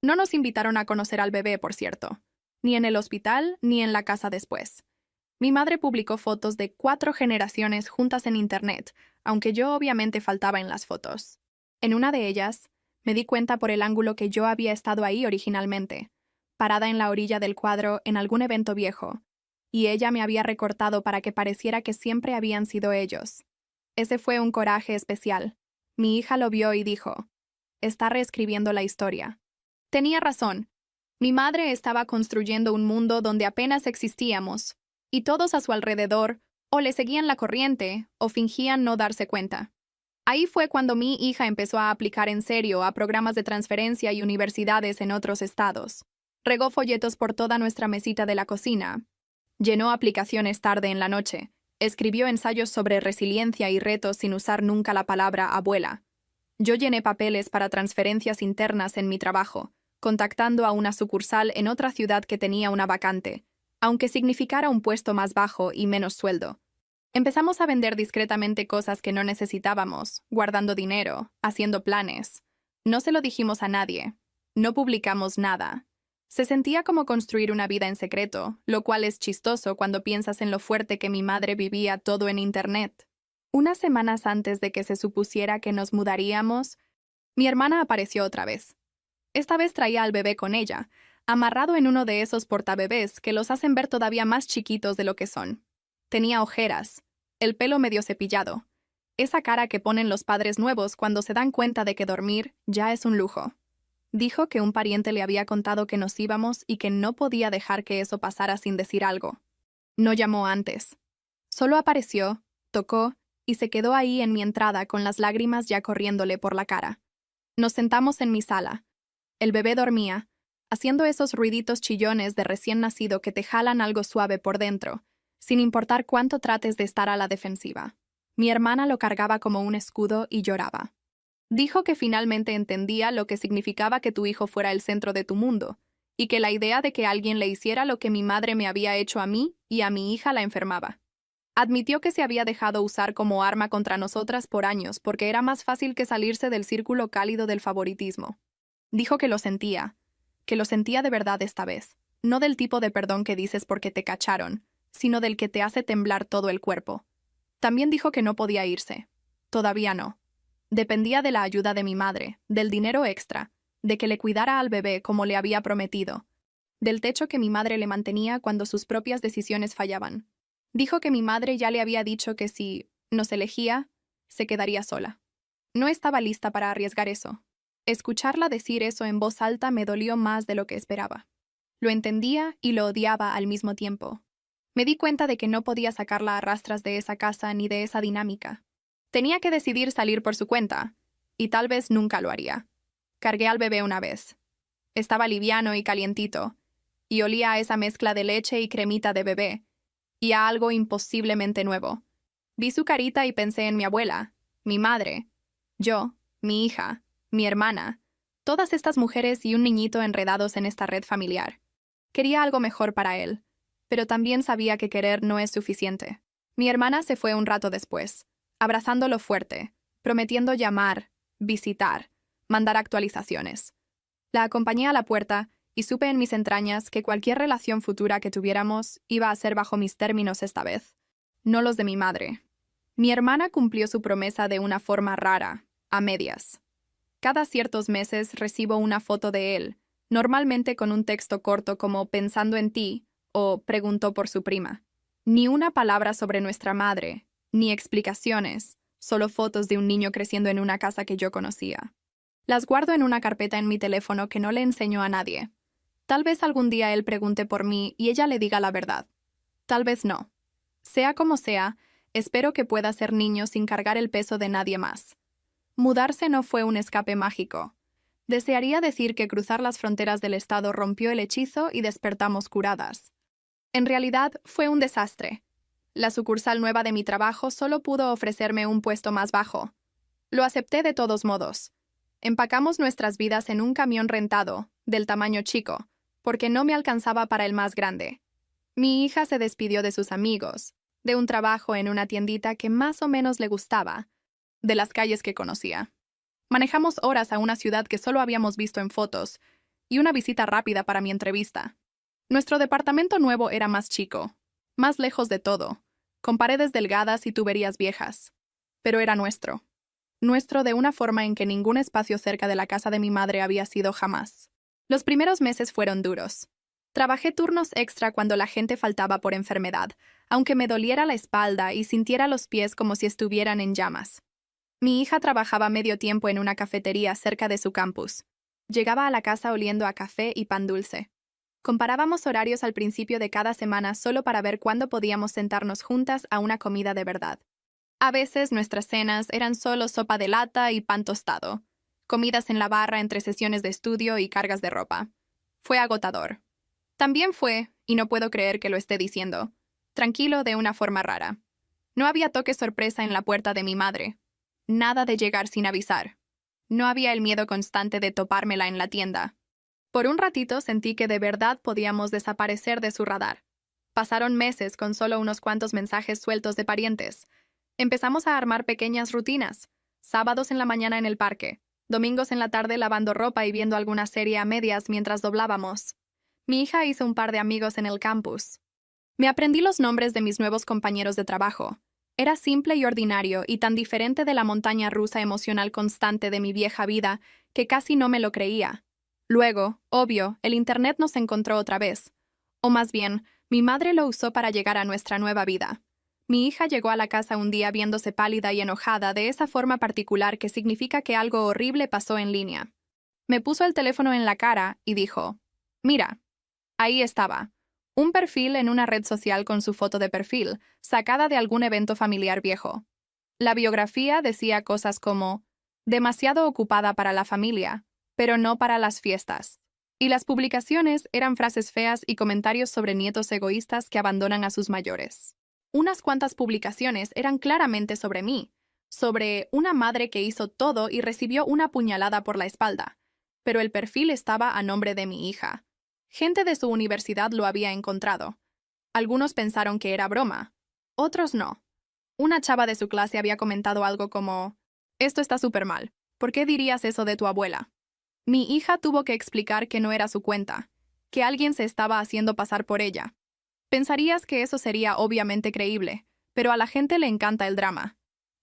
No nos invitaron a conocer al bebé, por cierto, ni en el hospital ni en la casa después. Mi madre publicó fotos de 4 generaciones juntas en internet, aunque yo obviamente faltaba en las fotos. En una de ellas, me di cuenta por el ángulo que yo había estado ahí originalmente, parada en la orilla del cuadro en algún evento viejo, y ella me había recortado para que pareciera que siempre habían sido ellos. Ese fue un coraje especial. Mi hija lo vio y dijo: «Está reescribiendo la historia». Tenía razón. Mi madre estaba construyendo un mundo donde apenas existíamos, y todos a su alrededor o le seguían la corriente o fingían no darse cuenta. Ahí fue cuando mi hija empezó a aplicar en serio a programas de transferencia y universidades en otros estados. Regó folletos por toda nuestra mesita de la cocina. Llenó aplicaciones tarde en la noche. Escribió ensayos sobre resiliencia y retos sin usar nunca la palabra abuela. Yo llené papeles para transferencias internas en mi trabajo, contactando a una sucursal en otra ciudad que tenía una vacante, aunque significara un puesto más bajo y menos sueldo. Empezamos a vender discretamente cosas que no necesitábamos, guardando dinero, haciendo planes. No se lo dijimos a nadie. No publicamos nada. Se sentía como construir una vida en secreto, lo cual es chistoso cuando piensas en lo fuerte que mi madre vivía todo en Internet. Unas semanas antes de que se supusiera que nos mudaríamos, mi hermana apareció otra vez. Esta vez traía al bebé con ella, amarrado en uno de esos portabebés que los hacen ver todavía más chiquitos de lo que son. Tenía ojeras, el pelo medio cepillado, esa cara que ponen los padres nuevos cuando se dan cuenta de que dormir ya es un lujo. Dijo que un pariente le había contado que nos íbamos y que no podía dejar que eso pasara sin decir algo. No llamó antes. Solo apareció, tocó y se quedó ahí en mi entrada con las lágrimas ya corriéndole por la cara. Nos sentamos en mi sala. El bebé dormía, haciendo esos ruiditos chillones de recién nacido que te jalan algo suave por dentro, sin importar cuánto trates de estar a la defensiva. Mi hermana lo cargaba como un escudo y lloraba. Dijo que finalmente entendía lo que significaba que tu hijo fuera el centro de tu mundo, y que la idea de que alguien le hiciera lo que mi madre me había hecho a mí y a mi hija la enfermaba. Admitió que se había dejado usar como arma contra nosotras por años porque era más fácil que salirse del círculo cálido del favoritismo. Dijo que lo sentía de verdad esta vez, no del tipo de perdón que dices porque te cacharon, sino del que te hace temblar todo el cuerpo. También dijo que no podía irse. Todavía no. Dependía de la ayuda de mi madre, del dinero extra, de que le cuidara al bebé como le había prometido, del techo que mi madre le mantenía cuando sus propias decisiones fallaban. Dijo que mi madre ya le había dicho que si nos elegía, se quedaría sola. No estaba lista para arriesgar eso. Escucharla decir eso en voz alta me dolió más de lo que esperaba. Lo entendía y lo odiaba al mismo tiempo. Me di cuenta de que no podía sacarla a rastras de esa casa ni de esa dinámica. Tenía que decidir salir por su cuenta, y tal vez nunca lo haría. Cargué al bebé una vez. Estaba liviano y calientito, y olía a esa mezcla de leche y cremita de bebé, y a algo imposiblemente nuevo. Vi su carita y pensé en mi abuela, mi madre, yo, mi hija, mi hermana, todas estas mujeres y un niñito enredados en esta red familiar. Quería algo mejor para él, pero también sabía que querer no es suficiente. Mi hermana se fue un rato después, abrazándolo fuerte, prometiendo llamar, visitar, mandar actualizaciones. La acompañé a la puerta y supe en mis entrañas que cualquier relación futura que tuviéramos iba a ser bajo mis términos esta vez, no los de mi madre. Mi hermana cumplió su promesa de una forma rara, a medias. Cada ciertos meses recibo una foto de él, normalmente con un texto corto como «pensando en ti» o «preguntó por su prima». Ni una palabra sobre nuestra madre, ni explicaciones, solo fotos de un niño creciendo en una casa que yo conocía. Las guardo en una carpeta en mi teléfono que no le enseño a nadie. Tal vez algún día él pregunte por mí y ella le diga la verdad. Tal vez no. Sea como sea, espero que pueda ser niño sin cargar el peso de nadie más. Mudarse no fue un escape mágico. Desearía decir que cruzar las fronteras del estado rompió el hechizo y despertamos curadas. En realidad, fue un desastre. La sucursal nueva de mi trabajo solo pudo ofrecerme un puesto más bajo. Lo acepté de todos modos. Empacamos nuestras vidas en un camión rentado, del tamaño chico, porque no me alcanzaba para el más grande. Mi hija se despidió de sus amigos, de un trabajo en una tiendita que más o menos le gustaba, de las calles que conocía. Manejamos horas a una ciudad que solo habíamos visto en fotos, y una visita rápida para mi entrevista. Nuestro departamento nuevo era más chico, más lejos de todo, con paredes delgadas y tuberías viejas. Pero era nuestro. Nuestro de una forma en que ningún espacio cerca de la casa de mi madre había sido jamás. Los primeros meses fueron duros. Trabajé turnos extra cuando la gente faltaba por enfermedad, aunque me doliera la espalda y sintiera los pies como si estuvieran en llamas. Mi hija trabajaba medio tiempo en una cafetería cerca de su campus. Llegaba a la casa oliendo a café y pan dulce. Comparábamos horarios al principio de cada semana solo para ver cuándo podíamos sentarnos juntas a una comida de verdad. A veces nuestras cenas eran solo sopa de lata y pan tostado, comidas en la barra entre sesiones de estudio y cargas de ropa. Fue agotador. También fue, y no puedo creer que lo esté diciendo, tranquilo de una forma rara. No había toque sorpresa en la puerta de mi madre. Nada de llegar sin avisar. No había el miedo constante de topármela en la tienda. Por un ratito sentí que de verdad podíamos desaparecer de su radar. Pasaron meses con solo unos cuantos mensajes sueltos de parientes. Empezamos a armar pequeñas rutinas. Sábados en la mañana en el parque. Domingos en la tarde lavando ropa y viendo alguna serie a medias mientras doblábamos. Mi hija hizo un par de amigos en el campus. Me aprendí los nombres de mis nuevos compañeros de trabajo. Era simple y ordinario y tan diferente de la montaña rusa emocional constante de mi vieja vida que casi no me lo creía. Luego, obvio, el Internet nos encontró otra vez. O más bien, mi madre lo usó para llegar a nuestra nueva vida. Mi hija llegó a la casa un día viéndose pálida y enojada de esa forma particular que significa que algo horrible pasó en línea. Me puso el teléfono en la cara y dijo, «Mira». Ahí estaba. Un perfil en una red social con su foto de perfil, sacada de algún evento familiar viejo. La biografía decía cosas como, «demasiado ocupada para la familia», pero no para las fiestas. Y las publicaciones eran frases feas y comentarios sobre nietos egoístas que abandonan a sus mayores. Unas cuantas publicaciones eran claramente sobre mí, sobre una madre que hizo todo y recibió una puñalada por la espalda, pero el perfil estaba a nombre de mi hija. Gente de su universidad lo había encontrado. Algunos pensaron que era broma, otros no. Una chava de su clase había comentado algo como, «Esto está súper mal. ¿Por qué dirías eso de tu abuela?» Mi hija tuvo que explicar que no era su cuenta, que alguien se estaba haciendo pasar por ella. Pensarías que eso sería obviamente creíble, pero a la gente le encanta el drama.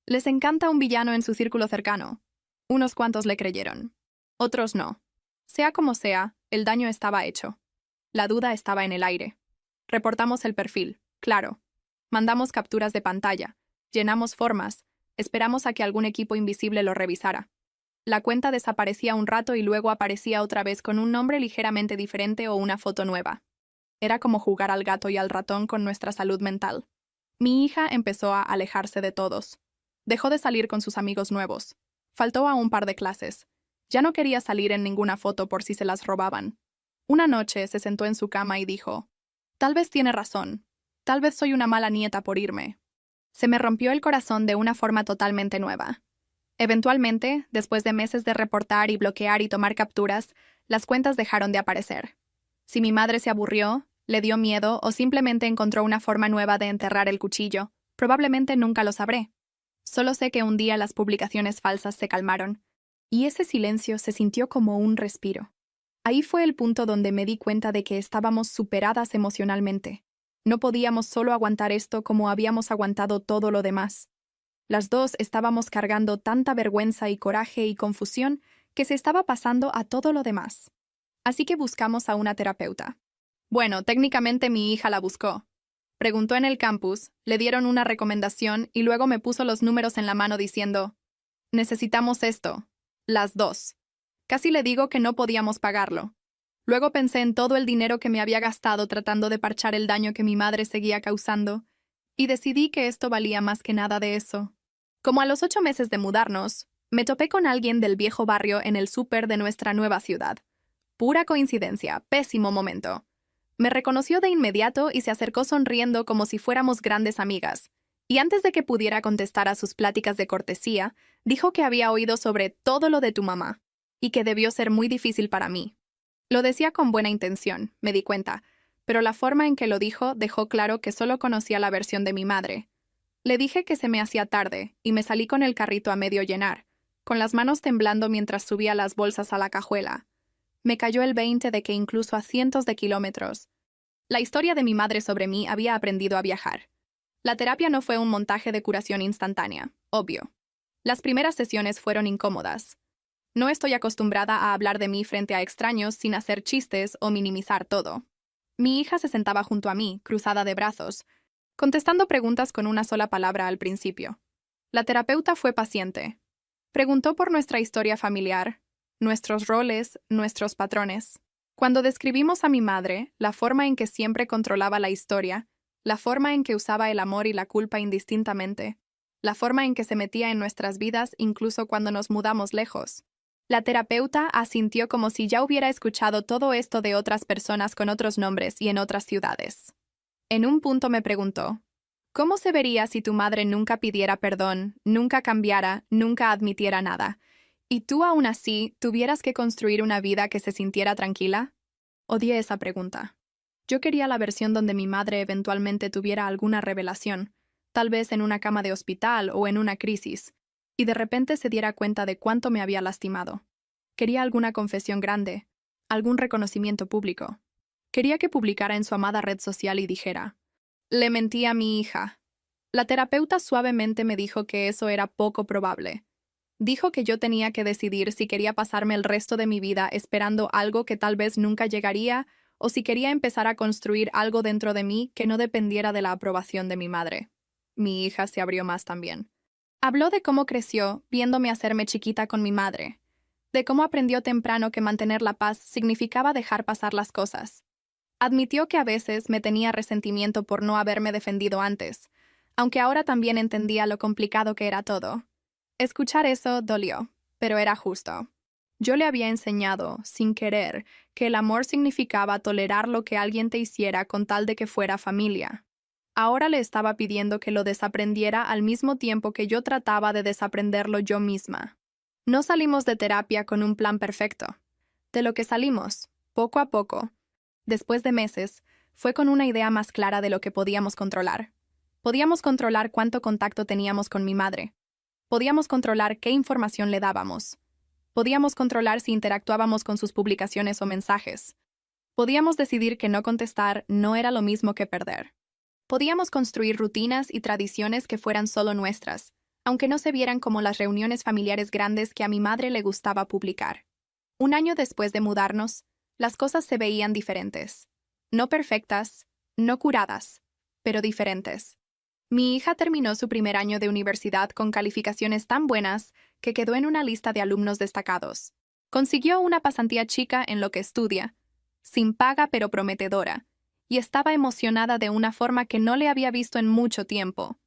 Les encanta un villano en su círculo cercano. Unos cuantos le creyeron. Otros no. Sea como sea, el daño estaba hecho. La duda estaba en el aire. Reportamos el perfil, claro. Mandamos capturas de pantalla. Llenamos formas. Esperamos a que algún equipo invisible lo revisara. La cuenta desaparecía un rato y luego aparecía otra vez con un nombre ligeramente diferente o una foto nueva. Era como jugar al gato y al ratón con nuestra salud mental. Mi hija empezó a alejarse de todos. Dejó de salir con sus amigos nuevos. Faltó a un par de clases. Ya no quería salir en ninguna foto por si se las robaban. Una noche se sentó en su cama y dijo, «Tal vez tiene razón. Tal vez soy una mala nieta por irme». Se me rompió el corazón de una forma totalmente nueva. Eventualmente, después de meses de reportar y bloquear y tomar capturas, las cuentas dejaron de aparecer. Si mi madre se aburrió, le dio miedo o simplemente encontró una forma nueva de enterrar el cuchillo, probablemente nunca lo sabré. Solo sé que un día las publicaciones falsas se calmaron, y ese silencio se sintió como un respiro. Ahí fue el punto donde me di cuenta de que estábamos superadas emocionalmente. No podíamos solo aguantar esto como habíamos aguantado todo lo demás. Las dos estábamos cargando tanta vergüenza y coraje y confusión que se estaba pasando a todo lo demás. Así que buscamos a una terapeuta. Bueno, técnicamente mi hija la buscó. Preguntó en el campus, le dieron una recomendación y luego me puso los números en la mano diciendo, «Necesitamos esto. Las dos». Casi le digo que no podíamos pagarlo. Luego pensé en todo el dinero que me había gastado tratando de parchar el daño que mi madre seguía causando, y decidí que esto valía más que nada de eso. Como a los 8 meses de mudarnos, me topé con alguien del viejo barrio en el súper de nuestra nueva ciudad. Pura coincidencia, pésimo momento. Me reconoció de inmediato y se acercó sonriendo como si fuéramos grandes amigas. Y antes de que pudiera contestar a sus pláticas de cortesía, dijo que había oído sobre todo lo de tu mamá, y que debió ser muy difícil para mí. Lo decía con buena intención, me di cuenta, pero la forma en que lo dijo dejó claro que solo conocía la versión de mi madre. Le dije que se me hacía tarde, y me salí con el carrito a medio llenar, con las manos temblando mientras subía las bolsas a la cajuela. Me cayó el 20 de que incluso a cientos de kilómetros. La historia de mi madre sobre mí había aprendido a viajar. La terapia no fue un montaje de curación instantánea, obvio. Las primeras sesiones fueron incómodas. No estoy acostumbrada a hablar de mí frente a extraños sin hacer chistes o minimizar todo. Mi hija se sentaba junto a mí, cruzada de brazos, contestando preguntas con una sola palabra al principio. La terapeuta fue paciente. Preguntó por nuestra historia familiar, nuestros roles, nuestros patrones. Cuando describimos a mi madre, la forma en que siempre controlaba la historia, la forma en que usaba el amor y la culpa indistintamente, la forma en que se metía en nuestras vidas incluso cuando nos mudamos lejos. La terapeuta asintió como si ya hubiera escuchado todo esto de otras personas con otros nombres y en otras ciudades. En un punto me preguntó, ¿cómo se vería si tu madre nunca pidiera perdón, nunca cambiara, nunca admitiera nada, y tú aún así tuvieras que construir una vida que se sintiera tranquila? Odié esa pregunta. Yo quería la versión donde mi madre eventualmente tuviera alguna revelación, tal vez en una cama de hospital o en una crisis, y de repente se diera cuenta de cuánto me había lastimado. Quería alguna confesión grande, algún reconocimiento público. Quería que publicara en su amada red social y dijera, «Le mentí a mi hija». La terapeuta suavemente me dijo que eso era poco probable. Dijo que yo tenía que decidir si quería pasarme el resto de mi vida esperando algo que tal vez nunca llegaría o si quería empezar a construir algo dentro de mí que no dependiera de la aprobación de mi madre. Mi hija se abrió más también. Habló de cómo creció viéndome hacerme chiquita con mi madre, de cómo aprendió temprano que mantener la paz significaba dejar pasar las cosas. Admitió que a veces me tenía resentimiento por no haberme defendido antes, aunque ahora también entendía lo complicado que era todo. Escuchar eso dolió, pero era justo. Yo le había enseñado, sin querer, que el amor significaba tolerar lo que alguien te hiciera con tal de que fuera familia. Ahora le estaba pidiendo que lo desaprendiera al mismo tiempo que yo trataba de desaprenderlo yo misma. No salimos de terapia con un plan perfecto. De lo que salimos, poco a poco, después de meses, fue con una idea más clara de lo que podíamos controlar. Podíamos controlar cuánto contacto teníamos con mi madre. Podíamos controlar qué información le dábamos. Podíamos controlar si interactuábamos con sus publicaciones o mensajes. Podíamos decidir que no contestar no era lo mismo que perder. Podíamos construir rutinas y tradiciones que fueran solo nuestras, aunque no se vieran como las reuniones familiares grandes que a mi madre le gustaba publicar. Un año después de mudarnos, las cosas se veían diferentes. No perfectas, no curadas, pero diferentes. Mi hija terminó su primer año de universidad con calificaciones tan buenas que quedó en una lista de alumnos destacados. Consiguió una pasantía chica en lo que estudia, sin paga pero prometedora, y estaba emocionada de una forma que no le había visto en mucho tiempo.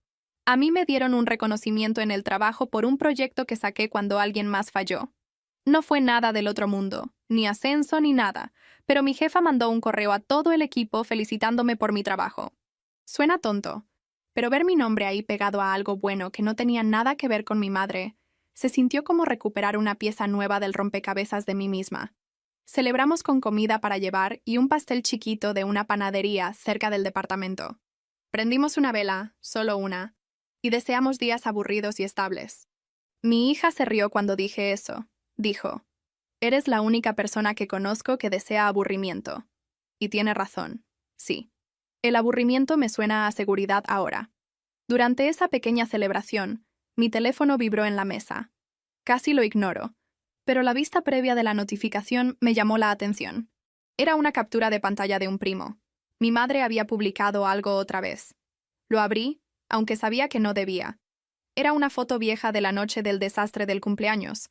A mí me dieron un reconocimiento en el trabajo por un proyecto que saqué cuando alguien más falló. No fue nada del otro mundo, ni ascenso ni nada, pero mi jefa mandó un correo a todo el equipo felicitándome por mi trabajo. Suena tonto, pero ver mi nombre ahí pegado a algo bueno que no tenía nada que ver con mi madre, se sintió como recuperar una pieza nueva del rompecabezas de mí misma. Celebramos con comida para llevar y un pastel chiquito de una panadería cerca del departamento. Prendimos una vela, solo una, y deseamos días aburridos y estables. Mi hija se rió cuando dije eso. Dijo, «Eres la única persona que conozco que desea aburrimiento». Y tiene razón, sí. El aburrimiento me suena a seguridad ahora. Durante esa pequeña celebración, mi teléfono vibró en la mesa. Casi lo ignoro, pero la vista previa de la notificación me llamó la atención. Era una captura de pantalla de un primo. Mi madre había publicado algo otra vez. Lo abrí, aunque sabía que no debía. Era una foto vieja de la noche del desastre del cumpleaños,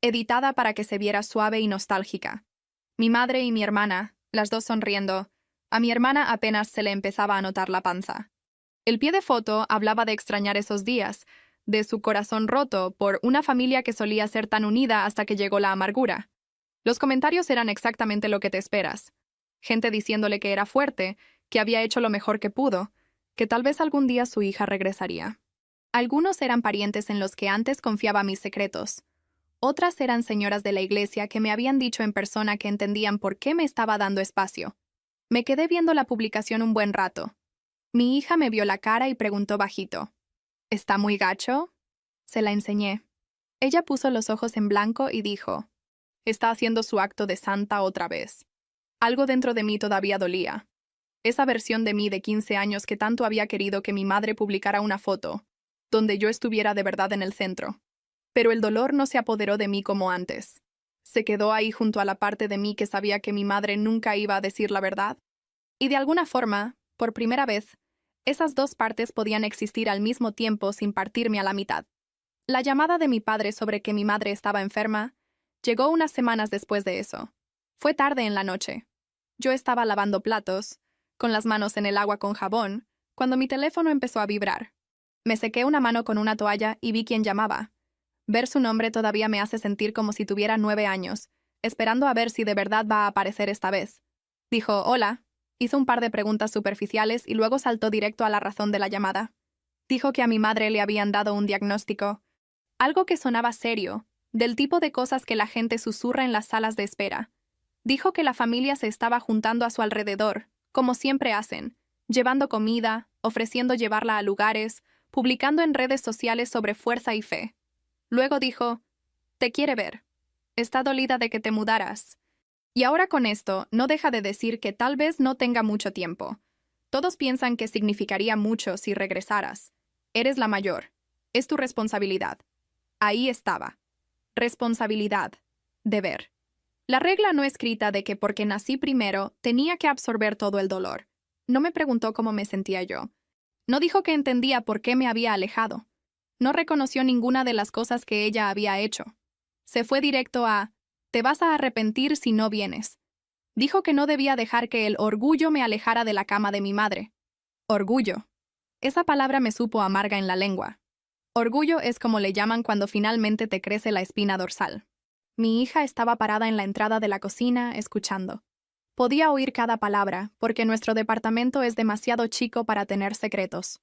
editada para que se viera suave y nostálgica. Mi madre y mi hermana, las dos sonriendo. A mi hermana apenas se le empezaba a notar la panza. El pie de foto hablaba de extrañar esos días, de su corazón roto por una familia que solía ser tan unida hasta que llegó la amargura. Los comentarios eran exactamente lo que te esperas. Gente diciéndole que era fuerte, que había hecho lo mejor que pudo, que tal vez algún día su hija regresaría. Algunos eran parientes en los que antes confiaba mis secretos. Otras eran señoras de la iglesia que me habían dicho en persona que entendían por qué me estaba dando espacio. Me quedé viendo la publicación un buen rato. Mi hija me vio la cara y preguntó bajito, ¿está muy gacho? Se la enseñé. Ella puso los ojos en blanco y dijo, está haciendo su acto de santa otra vez. Algo dentro de mí todavía dolía. Esa versión de mí de 15 años que tanto había querido que mi madre publicara una foto, donde yo estuviera de verdad en el centro. Pero el dolor no se apoderó de mí como antes. Se quedó ahí junto a la parte de mí que sabía que mi madre nunca iba a decir la verdad. Y de alguna forma, por primera vez, esas dos partes podían existir al mismo tiempo sin partirme a la mitad. La llamada de mi padre sobre que mi madre estaba enferma llegó unas semanas después de eso. Fue tarde en la noche. Yo estaba lavando platos, con las manos en el agua con jabón, cuando mi teléfono empezó a vibrar. Me sequé una mano con una toalla y vi quién llamaba. Ver su nombre todavía me hace sentir como si tuviera 9 años, esperando a ver si de verdad va a aparecer esta vez. Dijo, hola. Hizo un par de preguntas superficiales y luego saltó directo a la razón de la llamada. Dijo que a mi madre le habían dado un diagnóstico. Algo que sonaba serio, del tipo de cosas que la gente susurra en las salas de espera. Dijo que la familia se estaba juntando a su alrededor, como siempre hacen, llevando comida, ofreciendo llevarla a lugares, publicando en redes sociales sobre fuerza y fe. Luego dijo, te quiere ver. Está dolida de que te mudaras. Y ahora con esto, no deja de decir que tal vez no tenga mucho tiempo. Todos piensan que significaría mucho si regresaras. Eres la mayor. Es tu responsabilidad. Ahí estaba. Responsabilidad. Deber. La regla no escrita de que porque nací primero, tenía que absorber todo el dolor. No me preguntó cómo me sentía yo. No dijo que entendía por qué me había alejado. No reconoció ninguna de las cosas que ella había hecho. Se fue directo a, te vas a arrepentir si no vienes. Dijo que no debía dejar que el orgullo me alejara de la cama de mi madre. Orgullo. Esa palabra me supo amarga en la lengua. Orgullo es como le llaman cuando finalmente te crece la espina dorsal. Mi hija estaba parada en la entrada de la cocina, escuchando. Podía oír cada palabra, porque nuestro departamento es demasiado chico para tener secretos.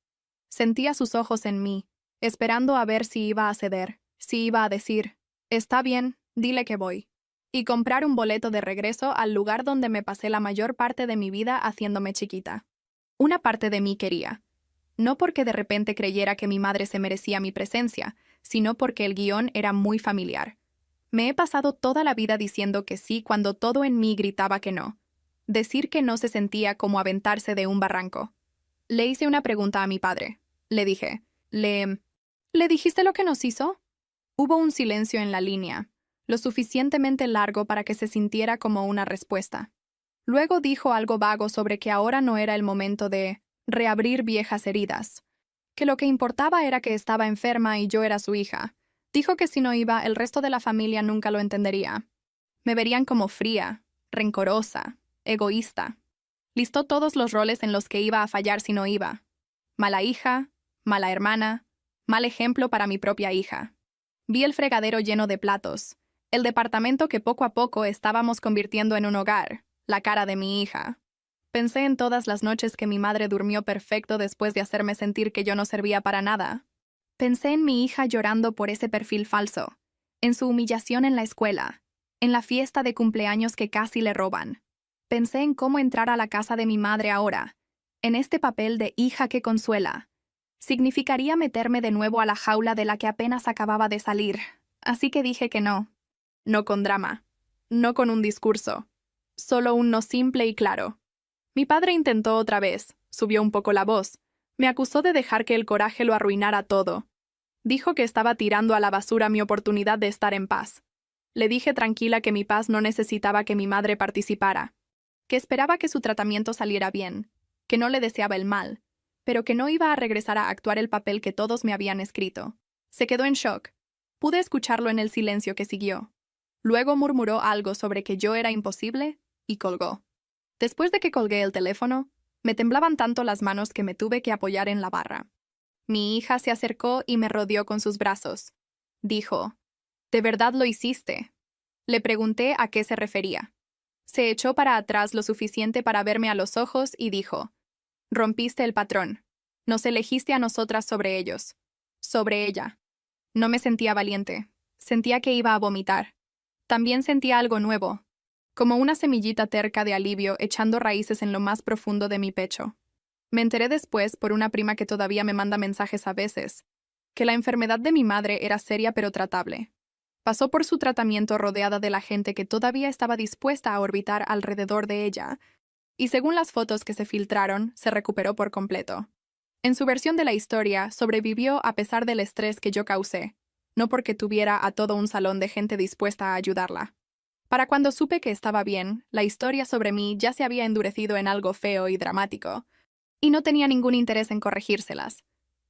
Sentía sus ojos en mí, esperando a ver si iba a ceder, si iba a decir, está bien, dile que voy. Y comprar un boleto de regreso al lugar donde me pasé la mayor parte de mi vida haciéndome chiquita. Una parte de mí quería. No porque de repente creyera que mi madre se merecía mi presencia, sino porque el guión era muy familiar. Me he pasado toda la vida diciendo que sí cuando todo en mí gritaba que no. Decir que no se sentía como aventarse de un barranco. Le hice una pregunta a mi padre. Le dije, ¿Le dijiste lo que nos hizo? Hubo un silencio en la línea, lo suficientemente largo para que se sintiera como una respuesta. Luego dijo algo vago sobre que ahora no era el momento de reabrir viejas heridas, que lo que importaba era que estaba enferma y yo era su hija. Dijo que si no iba, el resto de la familia nunca lo entendería. Me verían como fría, rencorosa, egoísta. Listó todos los roles en los que iba a fallar si no iba. Mala hija, mala hermana, mal ejemplo para mi propia hija. Vi el fregadero lleno de platos, el departamento que poco a poco estábamos convirtiendo en un hogar, la cara de mi hija. Pensé en todas las noches que mi madre durmió perfecto después de hacerme sentir que yo no servía para nada. Pensé en mi hija llorando por ese perfil falso, en su humillación en la escuela, en la fiesta de cumpleaños que casi le roban. Pensé en cómo entrar a la casa de mi madre ahora, en este papel de hija que consuela. Significaría meterme de nuevo a la jaula de la que apenas acababa de salir, así que dije que no. No con drama, no con un discurso, solo un no simple y claro. Mi padre intentó otra vez, subió un poco la voz, me acusó de dejar que el coraje lo arruinara todo. Dijo que estaba tirando a la basura mi oportunidad de estar en paz. Le dije tranquila que mi paz no necesitaba que mi madre participara, que esperaba que su tratamiento saliera bien, que no le deseaba el mal, pero que no iba a regresar a actuar el papel que todos me habían escrito. Se quedó en shock. Pude escucharlo en el silencio que siguió. Luego murmuró algo sobre que yo era imposible y colgó. Después de que colgué el teléfono, me temblaban tanto las manos que me tuve que apoyar en la barra. Mi hija se acercó y me rodeó con sus brazos. Dijo, ¿de verdad lo hiciste? Le pregunté a qué se refería. Se echó para atrás lo suficiente para verme a los ojos y dijo, rompiste el patrón. Nos elegiste a nosotras sobre ellos. Sobre ella. No me sentía valiente. Sentía que iba a vomitar. También sentía algo nuevo, como una semillita terca de alivio echando raíces en lo más profundo de mi pecho. Me enteré después, por una prima que todavía me manda mensajes a veces, que la enfermedad de mi madre era seria pero tratable. Pasó por su tratamiento rodeada de la gente que todavía estaba dispuesta a orbitar alrededor de ella, y según las fotos que se filtraron, se recuperó por completo. En su versión de la historia, sobrevivió a pesar del estrés que yo causé, no porque tuviera a todo un salón de gente dispuesta a ayudarla. Para cuando supe que estaba bien, la historia sobre mí ya se había endurecido en algo feo y dramático, y no tenía ningún interés en corregírselas.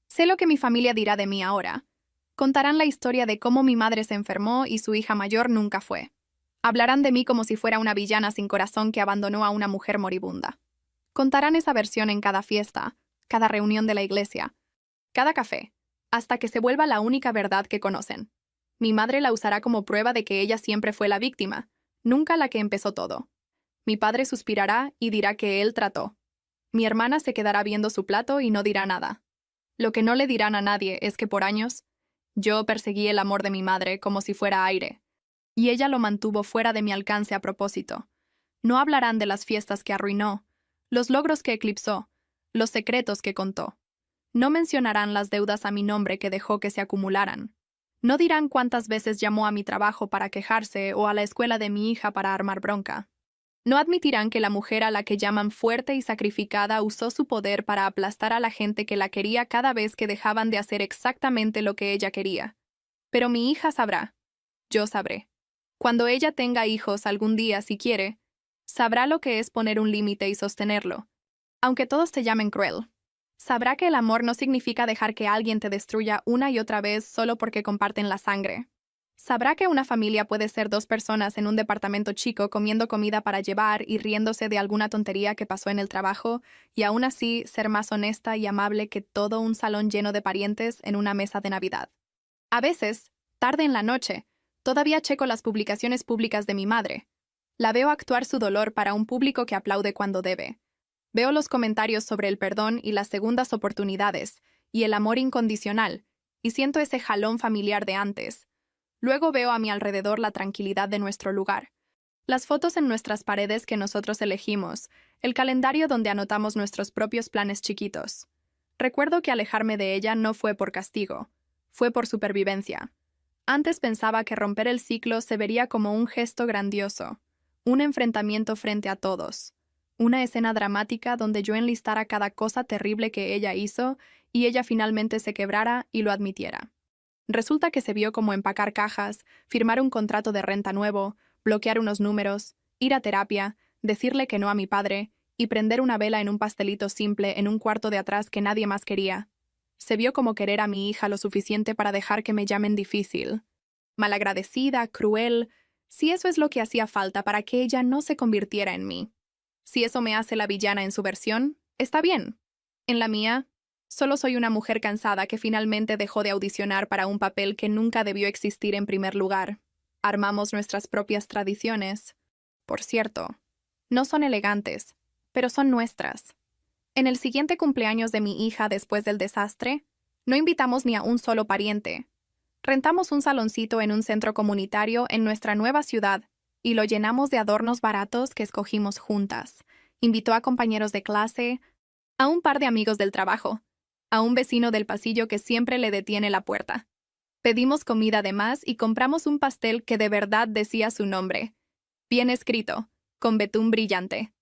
Sé lo que mi familia dirá de mí ahora. Contarán la historia de cómo mi madre se enfermó y su hija mayor nunca fue. Hablarán de mí como si fuera una villana sin corazón que abandonó a una mujer moribunda. Contarán esa versión en cada fiesta, cada reunión de la iglesia, cada café, hasta que se vuelva la única verdad que conocen. Mi madre la usará como prueba de que ella siempre fue la víctima, nunca la que empezó todo. Mi padre suspirará y dirá que él trató. Mi hermana se quedará viendo su plato y no dirá nada. Lo que no le dirán a nadie es que por años, yo perseguí el amor de mi madre como si fuera aire, y ella lo mantuvo fuera de mi alcance a propósito. No hablarán de las fiestas que arruinó, los logros que eclipsó, los secretos que contó. No mencionarán las deudas a mi nombre que dejó que se acumularan. No dirán cuántas veces llamó a mi trabajo para quejarse o a la escuela de mi hija para armar bronca. No admitirán que la mujer a la que llaman fuerte y sacrificada usó su poder para aplastar a la gente que la quería cada vez que dejaban de hacer exactamente lo que ella quería. Pero mi hija sabrá. Yo sabré. Cuando ella tenga hijos algún día, si quiere, sabrá lo que es poner un límite y sostenerlo. Aunque todos te llamen cruel. Sabrá que el amor no significa dejar que alguien te destruya una y otra vez solo porque comparten la sangre. Sabrá que una familia puede ser dos personas en un departamento chico comiendo comida para llevar y riéndose de alguna tontería que pasó en el trabajo, y aún así ser más honesta y amable que todo un salón lleno de parientes en una mesa de Navidad. A veces, tarde en la noche, todavía checo las publicaciones públicas de mi madre. La veo actuar su dolor para un público que aplaude cuando debe. Veo los comentarios sobre el perdón y las segundas oportunidades, y el amor incondicional, y siento ese jalón familiar de antes. Luego veo a mi alrededor la tranquilidad de nuestro lugar. Las fotos en nuestras paredes que nosotros elegimos, el calendario donde anotamos nuestros propios planes chiquitos. Recuerdo que alejarme de ella no fue por castigo, fue por supervivencia. Antes pensaba que romper el ciclo se vería como un gesto grandioso, un enfrentamiento frente a todos, una escena dramática donde yo enlistara cada cosa terrible que ella hizo y ella finalmente se quebrara y lo admitiera. Resulta que se vio como empacar cajas, firmar un contrato de renta nuevo, bloquear unos números, ir a terapia, decirle que no a mi padre y prender una vela en un pastelito simple en un cuarto de atrás que nadie más quería. Se vio como querer a mi hija lo suficiente para dejar que me llamen difícil, malagradecida, cruel, si eso es lo que hacía falta para que ella no se convirtiera en mí. Si eso me hace la villana en su versión, está bien. En la mía, solo soy una mujer cansada que finalmente dejó de audicionar para un papel que nunca debió existir en primer lugar. Armamos nuestras propias tradiciones. Por cierto, no son elegantes, pero son nuestras. En el siguiente cumpleaños de mi hija después del desastre, no invitamos ni a un solo pariente. Rentamos un saloncito en un centro comunitario en nuestra nueva ciudad y lo llenamos de adornos baratos que escogimos juntas. Invitó a compañeros de clase, a un par de amigos del trabajo, a un vecino del pasillo que siempre le detiene la puerta. Pedimos comida de más y compramos un pastel que de verdad decía su nombre. Bien escrito, con betún brillante.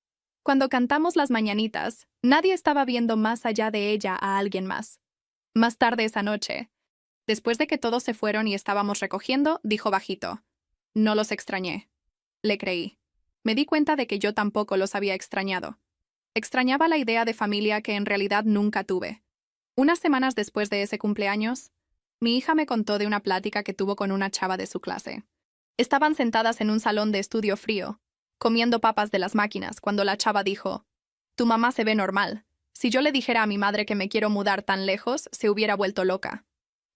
Cuando cantamos las mañanitas, nadie estaba viendo más allá de ella a alguien más. Más tarde esa noche, después de que todos se fueron y estábamos recogiendo, dijo bajito: «No los extrañé». Le creí. Me di cuenta de que yo tampoco los había extrañado. Extrañaba la idea de familia que en realidad nunca tuve. Unas semanas después de ese cumpleaños, mi hija me contó de una plática que tuvo con una chava de su clase. Estaban sentadas en un salón de estudio frío, comiendo papas de las máquinas, cuando la chava dijo: «Tu mamá se ve normal. Si yo le dijera a mi madre que me quiero mudar tan lejos, se hubiera vuelto loca».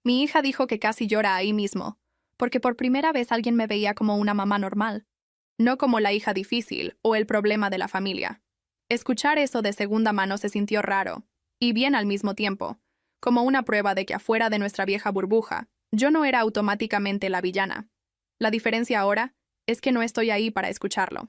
Mi hija dijo que casi llora ahí mismo, porque por primera vez alguien me veía como una mamá normal, no como la hija difícil o el problema de la familia. Escuchar eso de segunda mano se sintió raro, y bien al mismo tiempo, como una prueba de que afuera de nuestra vieja burbuja, yo no era automáticamente la villana. La diferencia ahora es que no estoy ahí para escucharlo.